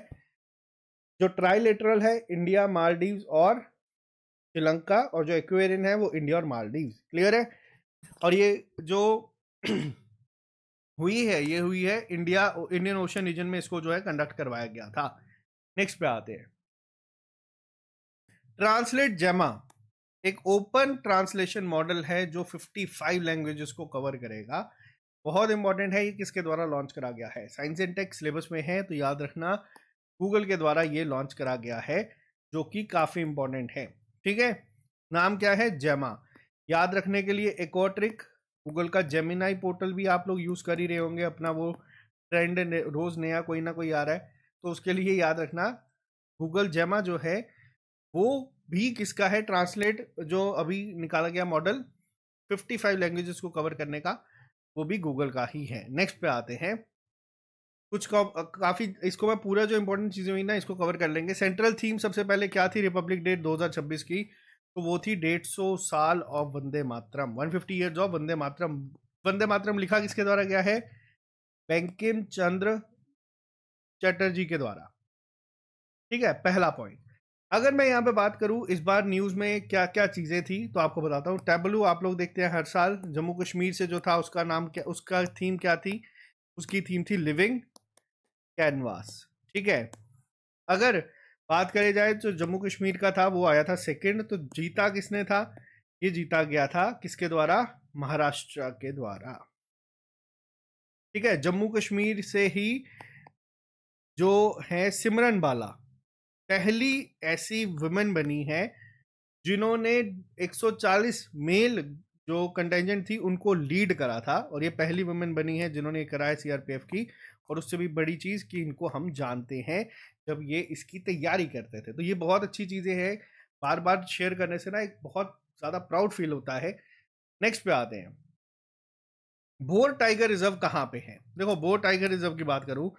जो ट्राइलेटरल है इंडिया, मालदीव और श्रीलंका, और जो इक्वेरियन है वो इंडिया और मालदीव। क्लियर है? और ये जो हुई है, ये हुई है इंडियन ओशन रीजन में, इसको जो है कंडक्ट करवाया गया था। नेक्स्ट पे आते हैं, ट्रांसलेट जेमा एक ओपन ट्रांसलेशन मॉडल है जो 55 लैंग्वेजेस को कवर करेगा। बहुत इंपॉर्टेंट है। ये किसके द्वारा लॉन्च करा गया है? साइंस एंड टेक सिलेबस में है, तो याद रखना गूगल के द्वारा ये लॉन्च करा गया है, जो कि काफ़ी इंपॉर्टेंट है। ठीक है। नाम क्या है? जेमा। याद रखने के लिए एक और ट्रिक, गूगल का जेमिनाई पोर्टल भी आप लोग यूज़ कर ही रहे होंगे, अपना वो ट्रेंड रोज़ नया कोई ना कोई आ रहा है, तो उसके लिए याद रखना गूगल जेमा जो है वो भी किसका है? ट्रांसलेट जो अभी निकाला गया मॉडल 55 लैंग्वेजेस को कवर करने का, वो भी गूगल का ही है। नेक्स्ट पे आते हैं, कुछ काफी, इसको मैं पूरा जो इंपॉर्टेंट चीजें हुई ना इसको कवर कर लेंगे। सेंट्रल थीम सबसे पहले क्या थी रिपब्लिक डे 2026 की? तो वो थी 150 साल of Vande Mataram, 150 years of Vande Mataram. Vande Mataram लिखा किसके द्वारा गया है? बंकिम चंद्र चटर्जी के द्वारा। ठीक है, पहला पॉइंट। अगर मैं यहाँ पे बात करूँ इस बार न्यूज में क्या क्या चीजें थी तो आपको बताता हूँ। टैबलू आप लोग देखते हैं हर साल, जम्मू कश्मीर से जो था उसका नाम क्या, उसका थीम क्या थी? उसकी थीम थी लिविंग कैनवास। ठीक है, अगर बात करी जाए तो जम्मू कश्मीर का था वो आया था सेकंड, तो जीता किसने था? ये जीता गया था किसके द्वारा? महाराष्ट्र के द्वारा। ठीक है, जम्मू कश्मीर से ही जो है सिमरन बाला पहली ऐसी वुमेन बनी है जिन्होंने 140 मेल जो कंटेंजेंट थी उनको लीड करा था, और ये पहली वुमेन बनी है जिन्होंने कराया सीआरपीएफ की। और उससे भी बड़ी चीज कि इनको हम जानते हैं जब ये इसकी तैयारी करते थे, तो ये बहुत अच्छी चीजें हैं। बार बार शेयर करने से ना एक बहुत ज्यादा प्राउड फील होता है। नेक्स्ट पे आते हैं, बोर टाइगर रिजर्व कहाँ पे है? देखो, बोर टाइगर रिजर्व की बात करूं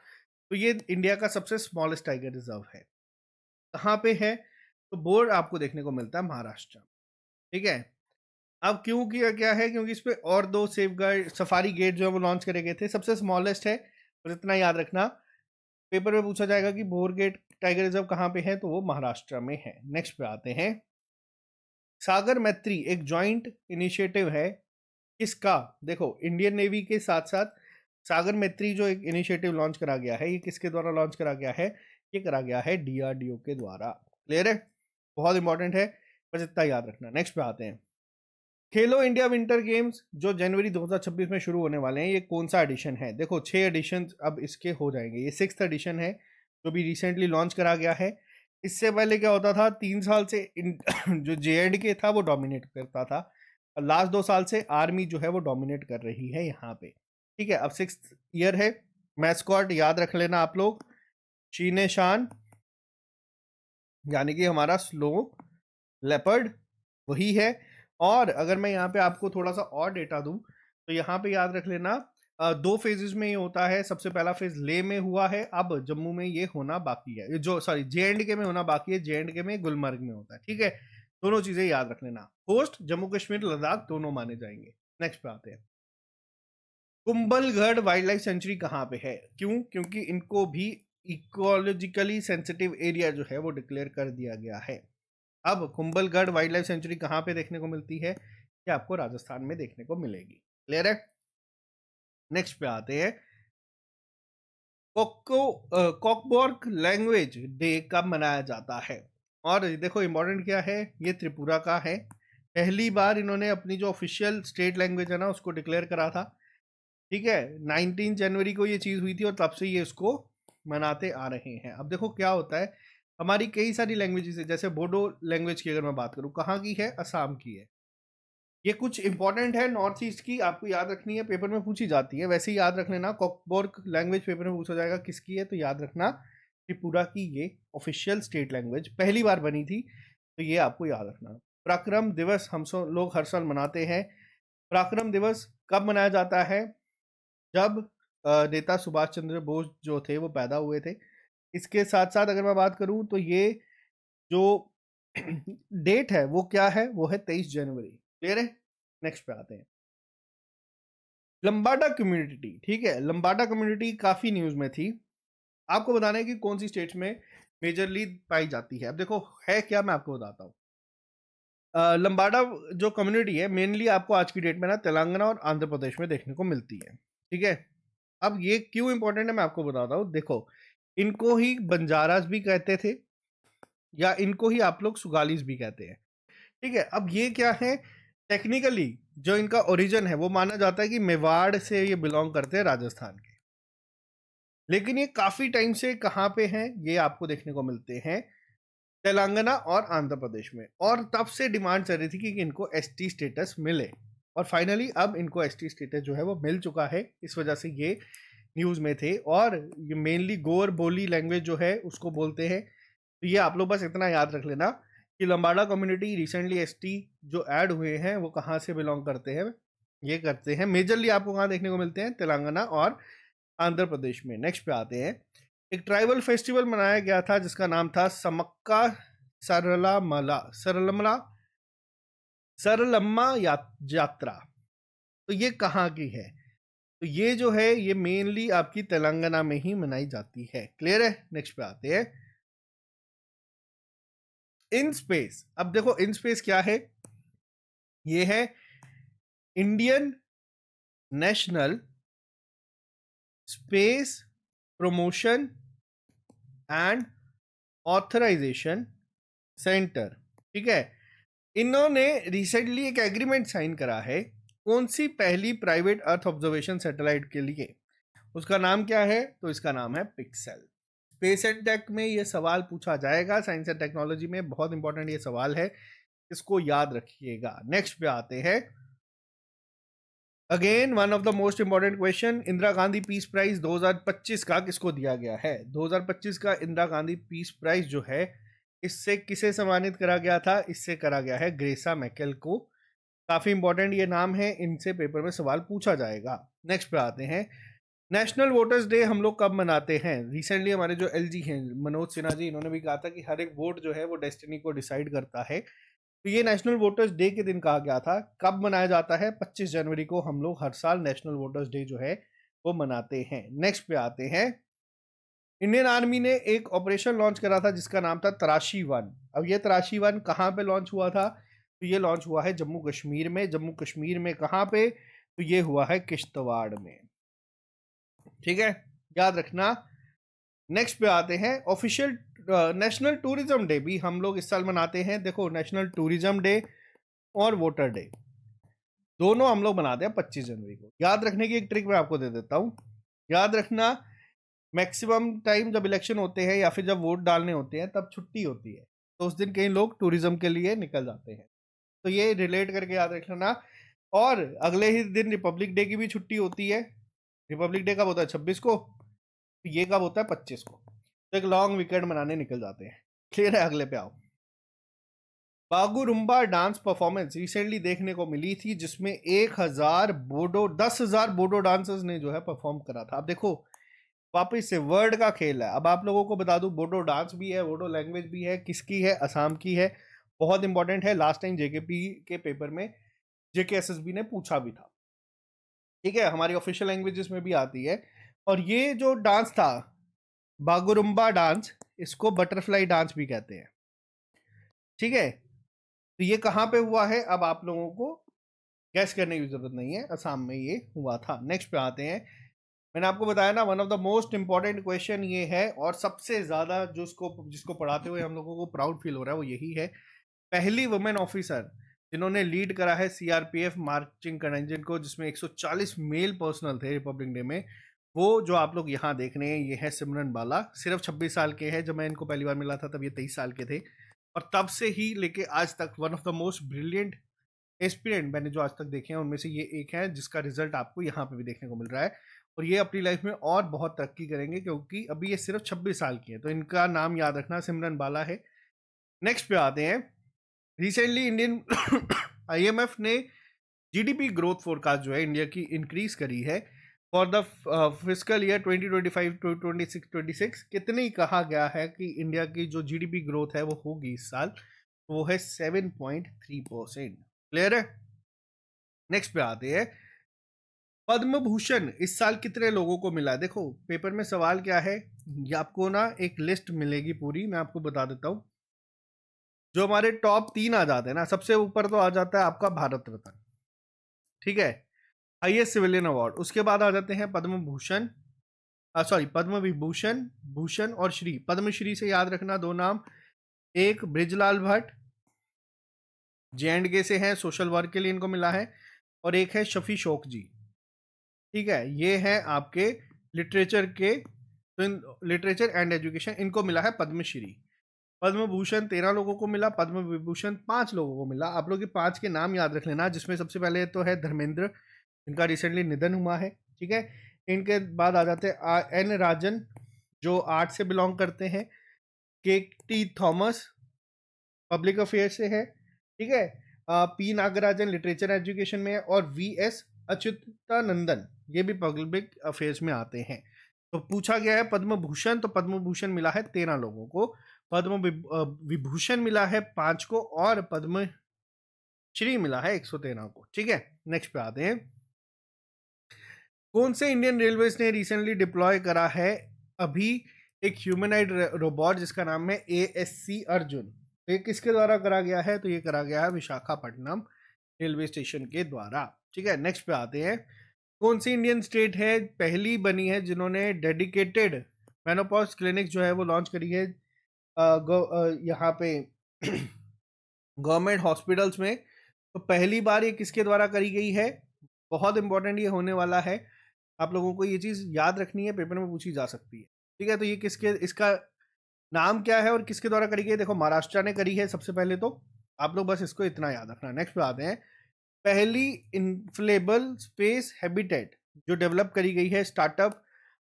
तो ये इंडिया का सबसे स्मॉलेस्ट टाइगर रिजर्व है। कहाँ पे है? तो बोर आपको देखने को मिलता है महाराष्ट्र। ठीक है, अब क्यों किया गया है? क्योंकि इस पे और दो सेफ गार्ड सफारी गेट जो है वो लॉन्च करे गए थे। सबसे स्मॉलेस्ट है, और इतना याद रखना, पेपर में पूछा जाएगा कि बोर गेट टाइगर रिजर्व कहाँ पे है, तो वो महाराष्ट्र में है। नेक्स्ट पे आते हैं, सागर मैत्री एक जॉइंट इनिशिएटिव है किसका? देखो, इंडियन नेवी के साथ साथ सागर मैत्री जो एक इनिशिएटिव लॉन्च करा गया है, ये किसके द्वारा लॉन्च करा गया है? ये करा गया है डीआरडीओ के द्वारा। क्लियर है? बहुत इंपॉर्टेंट है, बस इतना याद रखना। नेक्स्ट पे आते हैं, खेलो इंडिया विंटर गेम्स जो जनवरी 2026 में शुरू होने वाले हैं, ये कौन सा एडिशन है? देखो, 6 एडिशन अब इसके हो जाएंगे, ये 6th एडिशन है जो भी रिसेंटली लॉन्च करा गया है। इससे पहले क्या होता था, 3 साल से जो JNK था वो डोमिनेट करता था, और लास्ट 2 साल से आर्मी जो है वो डोमिनेट कर रही है यहाँ पे। ठीक है, अब 6th ईयर है। मैस्कॉट याद रख लेना आप लोग, चीने शान, यानी कि हमारा स्लो लेपर्ड वही है। और अगर मैं यहाँ पे आपको थोड़ा सा और डेटा दूं तो यहाँ पे याद रख लेना, 2 फेजेस में ये होता है। सबसे पहला फेज ले में हुआ है, अब जम्मू में ये होना बाकी है, जो सॉरी JNK में होना बाकी है, JNK में गुलमर्ग में होता है। ठीक है, दोनों चीजें याद रख लेना। होस्ट जम्मू कश्मीर लद्दाख दोनों माने जाएंगे। नेक्स्ट पे आते हैं, कुंभलगढ़ वाइल्ड लाइफ सेंचुरी कहाँ पे है? क्यों? क्योंकि इनको भी इकोलॉजिकली सेंसिटिव एरिया जो है वो डिक्लेयर कर दिया गया है। अब कुंभलगढ़ वाइल्ड लाइफ सेंचुरी कहाँ पे देखने को मिलती है? ये आपको राजस्थान में देखने को मिलेगी। क्लियर है? नेक्स्ट पे आते हैं, कॉकबोर्क लैंग्वेज डे कब मनाया जाता है? और देखो, इंपॉर्टेंट क्या है, ये त्रिपुरा का है। पहली बार इन्होंने अपनी जो ऑफिशियल स्टेट लैंग्वेज है ना उसको डिक्लेयर करा था। ठीक है, 19 जनवरी को ये चीज हुई थी, और तब से ये इसको मनाते आ रहे हैं। अब देखो क्या होता है, हमारी कई सारी लैंग्वेजेस है, जैसे बोडो लैंग्वेज की अगर मैं बात करूँ, कहाँ की है? असम की है। ये कुछ इंपॉर्टेंट है नॉर्थ ईस्ट की, आपको याद रखनी है, पेपर में पूछी जाती है। वैसे ही याद रख लेना, कॉकबोर्क लैंग्वेज पेपर में पूछा जाएगा किसकी है, तो याद रखना त्रिपुरा की ये ऑफिशियल स्टेट लैंग्वेज पहली बार बनी थी, तो ये आपको याद रखना। पराक्रम दिवस हम सब लोग हर साल मनाते हैं। पराक्रम दिवस कब मनाया जाता है? जब नेता सुभाष चंद्र बोस जो थे वो पैदा हुए थे। इसके साथ साथ अगर मैं बात करूं तो ये जो डेट है वो क्या है? वो है 23 जनवरी। क्लियर है? नेक्स्ट पे आते हैं, लंबाडा कम्युनिटी। ठीक है, लंबाडा कम्युनिटी काफी न्यूज में थी। आपको बताना है कि कौन सी स्टेट्स में मेजरली पाई जाती है। अब देखो है क्या, मैं आपको बताता हूँ। लंबाडा जो कम्युनिटी है मेनली आपको आज की डेट में ना तेलंगाना और आंध्र प्रदेश में देखने को मिलती है। ठीक है, अब ये क्यों इंपॉर्टेंट है मैं आपको बताता हूँ। देखो, इनको ही बंजारास भी कहते थे, या इनको ही आप लोग सुगालीस भी कहते हैं। ठीक है, अब ये क्या है, टेक्निकली जो इनका ओरिजिन है वो माना जाता है कि मेवाड़ से ये बिलोंग करते हैं, राजस्थान के। लेकिन ये काफी टाइम से कहाँ पे हैं, ये आपको देखने को मिलते हैं तेलंगाना और आंध्र प्रदेश में। और तब से डिमांड चल रही थी कि इनको एसटी स्टेटस मिले, और फाइनली अब इनको एसटी स्टेटस जो है वो मिल चुका है। इस वजह से ये न्यूज में थे, और ये मेनली गोर बोली लैंग्वेज जो है उसको बोलते हैं। तो ये आप लोग बस इतना याद रख लेना कि लंबाड़ा कम्युनिटी रिसेंटली एसटी जो ऐड हुए हैं वो कहाँ से बिलोंग करते हैं, ये करते हैं मेजरली आपको कहाँ देखने को मिलते हैं, तेलंगाना और आंध्र प्रदेश में। नेक्स्ट पे आते हैं, एक ट्राइबल फेस्टिवल मनाया गया था जिसका नाम था समक्का सरलमला सरलमला सरलम्मा यात्रा, तो ये कहाँ की है? तो ये जो है ये मेनली आपकी तेलंगाना में ही मनाई जाती है। क्लियर है? नेक्स्ट पे आते हैं, इन स्पेस। अब देखो इन स्पेस क्या है, ये है Indian national space promotion and authorisation centre. ठीक है, इन्होंने रिसेंटली एक एग्रीमेंट साइन करा है कौन सी पहली प्राइवेट अर्थ ऑब्जर्वेशन सैटेलाइट के लिए, उसका नाम क्या है? तो इसका नाम है पिक्सेल। स्पेस एंड टेक में ये सवाल पूछा जाएगा, साइंस एंड टेक्नोलॉजी में बहुत इंपॉर्टेंट ये सवाल है, इसको याद रखिएगा। नेक्स्ट पे आते हैं, again one of the most important question, Indira Gandhi peace prize 2025 का किसको दिया गया है? 2025 का इंदिरा गांधी पीस प्राइज जो है इससे किसे सम्मानित करा गया था? इससे करा गया है ग्रेसा मैकेल को। काफी इंपॉर्टेंट ये नाम है, इनसे पेपर में सवाल पूछा जाएगा। नेक्स्ट पे आते हैं, नेशनल वोटर्स डे हम लोग कब मनाते हैं? रिसेंटली हमारे जो एलजी हैं मनोज सिन्हा जी, इन्होंने भी कहा था कि हर एक वोट जो है वो डेस्टिनी को डिसाइड करता है। तो ये नेशनल वोटर्स डे के दिन कहा गया था। कब मनाया जाता है? 25 जनवरी को हम लोग हर साल नेशनल वोटर्स डे जो है वो मनाते हैं। नेक्स्ट पे आते हैं, इंडियन आर्मी ने एक ऑपरेशन लॉन्च करा था जिसका नाम था तराशी वन। अब ये तराशी वन कहाँ पे लॉन्च हुआ था? तो ये लॉन्च हुआ है जम्मू कश्मीर में। जम्मू कश्मीर में कहाँ पे? तो ये हुआ है किश्तवाड़ में। ठीक है, याद रखना। नेक्स्ट पे आते हैं, ऑफिशियल नेशनल टूरिज्म डे भी हम लोग इस साल मनाते हैं। देखो नेशनल टूरिज्म डे और वोटर डे दोनों हम लोग मनाते हैं 25 जनवरी को। याद रखने की एक ट्रिक मैं आपको दे देता हूँ, याद रखना मैक्सिमम टाइम जब इलेक्शन होते हैं या फिर जब वोट डालने होते हैं तब छुट्टी होती है, तो उस दिन कई लोग टूरिज्म के लिए निकल जाते हैं, तो ये रिलेट करके याद रखना। और अगले ही दिन रिपब्लिक डे की भी छुट्टी होती है। रिपब्लिक डे कब होता है? 26 को। तो ये कब होता है? 25 को। तो एक लॉन्ग वीकेंड मनाने निकल जाते हैं। क्लियर है? अगले पे आओ, बागुरुम्बा डांस परफॉर्मेंस रिसेंटली देखने को मिली थी जिसमें 10,000 बोडो डांसर्स ने जो है परफॉर्म करा था। अब देखो वापस से वर्ड का खेल है। अब आप लोगों को बता दूं, बोडो डांस भी है, बोडो लैंग्वेज भी है, किसकी है? असम की है। बहुत इंपॉर्टेंट है, लास्ट टाइम जेकेपी के पेपर में जेकेएसएसबी ने पूछा भी था। ठीक है, हमारी ऑफिशियल लैंग्वेजेस में भी आती है। और ये जो डांस था बागुरुम्बा डांस, इसको बटरफ्लाई डांस भी कहते हैं। ठीक है, तो ये कहाँ पे हुआ है? अब आप लोगों को गैस करने की जरूरत नहीं है, असम में ये हुआ था। नेक्स्ट पे आते हैं, मैंने आपको बताया ना one of the most important question ये है, और सबसे ज्यादा जिसको पढ़ाते हुए हम लोगों को प्राउड फील हो रहा है वो यही है, पहली वुमेन ऑफिसर जिन्होंने लीड करा है सीआरपीएफ मार्चिंग कंटिजेंट को, जिसमें 140 मेल पर्सनल थे रिपब्लिक डे में। वो जो आप लोग यहाँ देख रहे हैं ये है सिमरन बाला। सिर्फ 26 साल के हैं, जब मैं इनको पहली बार मिला था तब ये 23 साल के थे, और तब से ही लेके आज तक one of the most brilliant aspirant मैंने जो आज तक देखे हैं उनमें से ये एक है, जिसका रिजल्ट आपको यहाँ पे भी देखने को मिल रहा है। और ये अपनी लाइफ में और बहुत तरक्की करेंगे क्योंकि अभी ये सिर्फ 26 साल की है। तो इनका नाम याद रखना, सिमरन बाला है। नेक्स्ट पे आते हैं, रिसेंटली इंडियन आईएमएफ ने जीडीपी ग्रोथ फोरकास्ट जो है इंडिया की इंक्रीज करी है for the physical year 2025 to 26 कितनी कहा गया है कि इंडिया की जो जीडीपी ग्रोथ है वो होगी इस साल, वो है 7.3%। क्लियर है? नेक्स्ट पे आते हैं, पद्म भूषण इस साल कितने लोगों को मिला? देखो पेपर में सवाल क्या है, ये आपको ना एक लिस्ट मिलेगी पूरी, मैं आपको बता देता हूँ। जो हमारे टॉप 3 आ जाते हैं ना, सबसे ऊपर तो आ जाता है आपका भारत रत्न, ठीक है, हाईएस्ट सिविलियन अवार्ड। उसके बाद आ जाते हैं पद्म भूषण, सॉरी पद्म विभूषण, भूषण और श्री। पद्मश्री से याद रखना दो नाम, एक बृजलाल भट्ट जे&के से हैं, सोशल वर्क के लिए इनको मिला है, और एक है शफी शोक जी। ठीक है, ये है आपके लिटरेचर के, तो इन लिटरेचर एंड एजुकेशन इनको मिला है पद्मश्री। पद्म भूषण 13 लोगों को मिला, पद्म विभूषण 5 लोगों को मिला। आप लोग के 5 के नाम याद रख लेना, जिसमें सबसे पहले तो है धर्मेंद्र, इनका रिसेंटली निधन हुआ है। ठीक है, इनके बाद आ जाते हैं एन राजन जो आर्ट से बिलोंग करते हैं, के टी थॉमस, पब्लिक अफेयर से है, ठीक है। पी नागराजन लिटरेचर एजुकेशन में है, और वी एस अच्युतानंदन ये भी पब्लिक अफेयर्स में आते हैं। तो पूछा गया है पद्म भूषण, तो पद्म भूषण मिला है 13 लोगों को, पद्म विभूषण मिला है 5 को, और पद्म श्री मिला है 113 को, ठीक है। नेक्स्ट पे आते हैं। कौन से इंडियन रेलवेज ने रिसेंटली डिप्लॉय करा है अभी एक ह्यूमनाइड रोबोट जिसका नाम है ASC अर्जुन? ये किसके द्वारा करा गया है? तो ये करा गया है विशाखापट्टनम रेलवे स्टेशन के द्वारा, ठीक है। नेक्स्ट पे आते हैं। कौन सी इंडियन स्टेट है पहली बनी है जिन्होंने डेडिकेटेड मेनोपॉज क्लिनिक जो है वो लॉन्च करी है यहाँ पे गवर्नमेंट हॉस्पिटल्स में? तो पहली बार ये किसके द्वारा करी गई है? बहुत इंपॉर्टेंट ये होने वाला है, आप लोगों को ये चीज़ याद रखनी है, पेपर में पूछी जा सकती है, ठीक है। तो ये किसके, इसका नाम क्या है और किसके द्वारा करी गई? देखो महाराष्ट्र ने करी है सबसे पहले, तो आप लोग बस इसको इतना याद रखना। नेक्स्ट पे आते हैं। पहली इन्फ्लेबल स्पेस हैबिटेट जो डेवलप करी गई है स्टार्टअप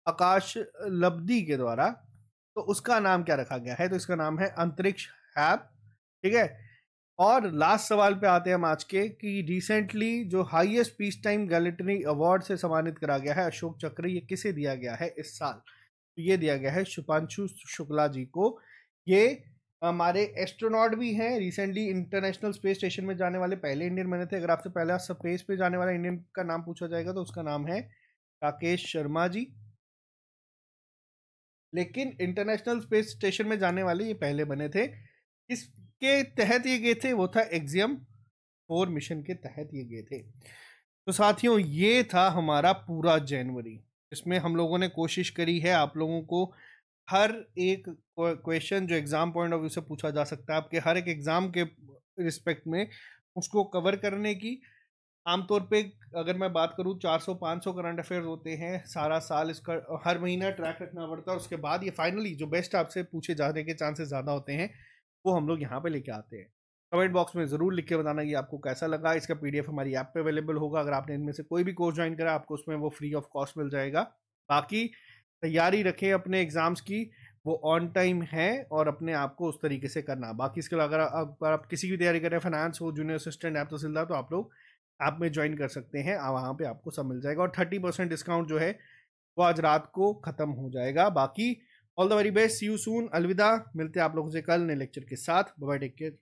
आकाश लब्धि के द्वारा, तो उसका नाम क्या रखा गया है? तो इसका नाम है अंतरिक्ष हैब, ठीक है। और लास्ट सवाल पे आते हैं हम आज के, कि रिसेंटली जो हाईएस्ट पीस टाइम गैलेटरी अवार्ड से सम्मानित करा गया है अशोक चक्र, ये किसे दिया गया है इस साल? तो ये दिया गया है शुभांशु शुक्ला जी को। ये हमारे एस्ट्रोनॉट भी हैं, रिसेंटली इंटरनेशनल स्पेस स्टेशन में जाने वाले पहले इंडियन बने थे। अगर आपसे पहला स्पेस पे जाने वाला इंडियन का नाम पूछा जाएगा तो उसका नाम है राकेश शर्मा जी। लेकिन इंटरनेशनल स्पेस स्टेशन में जाने वाले ये पहले बने थे। इसके तहत ये गए थे, वो था एक्सियम 4 मिशन के तहत ये गए थे। तो साथियों ये था हमारा पूरा जनवरी, इसमें हम लोगों ने कोशिश करी है आप लोगों को हर एक क्वेश्चन जो एग्जाम पॉइंट ऑफ व्यू से पूछा जा सकता है आपके हर एक एग्जाम के रिस्पेक्ट में, उसको कवर करने की। आमतौर पे अगर मैं बात करूँ 400-500 करंट अफेयर्स होते हैं सारा साल, इसका हर महीना ट्रैक रखना पड़ता है। उसके बाद ये फाइनली जो बेस्ट आपसे पूछे जाने के चांसेस ज़्यादा होते हैं वो हम लोग यहाँ पे लेके आते हैं। कमेंट बॉक्स में ज़रूर लिख के बताना कि आपको कैसा लगा। इसका PDF हमारी ऐप पे अवेलेबल होगा, अगर आपने इनमें से कोई भी कोर्स ज्वाइन करा आपको उसमें वो फ्री ऑफ कॉस्ट मिल जाएगा। बाकी तैयारी रखें अपने एग्ज़ाम्स की, वो ऑन टाइम है और अपने आप को उस तरीके से करना। बाकी इसके अलावा अगर आप किसी की तैयारी कर रहे हैं, फाइनेंस हो, जूनियर असिस्टेंट, ऐप तहसीलदार, तो आप लोग ऐप में ज्वाइन कर सकते हैं, वहाँ पे आपको सब मिल जाएगा। और 30% डिस्काउंट जो है वो आज रात को ख़त्म हो जाएगा। बाकी all the very best, see you soon, अलविदा। मिलते हैं आप लोगों से कल नए लेक्चर के साथ। Bye bye, take care.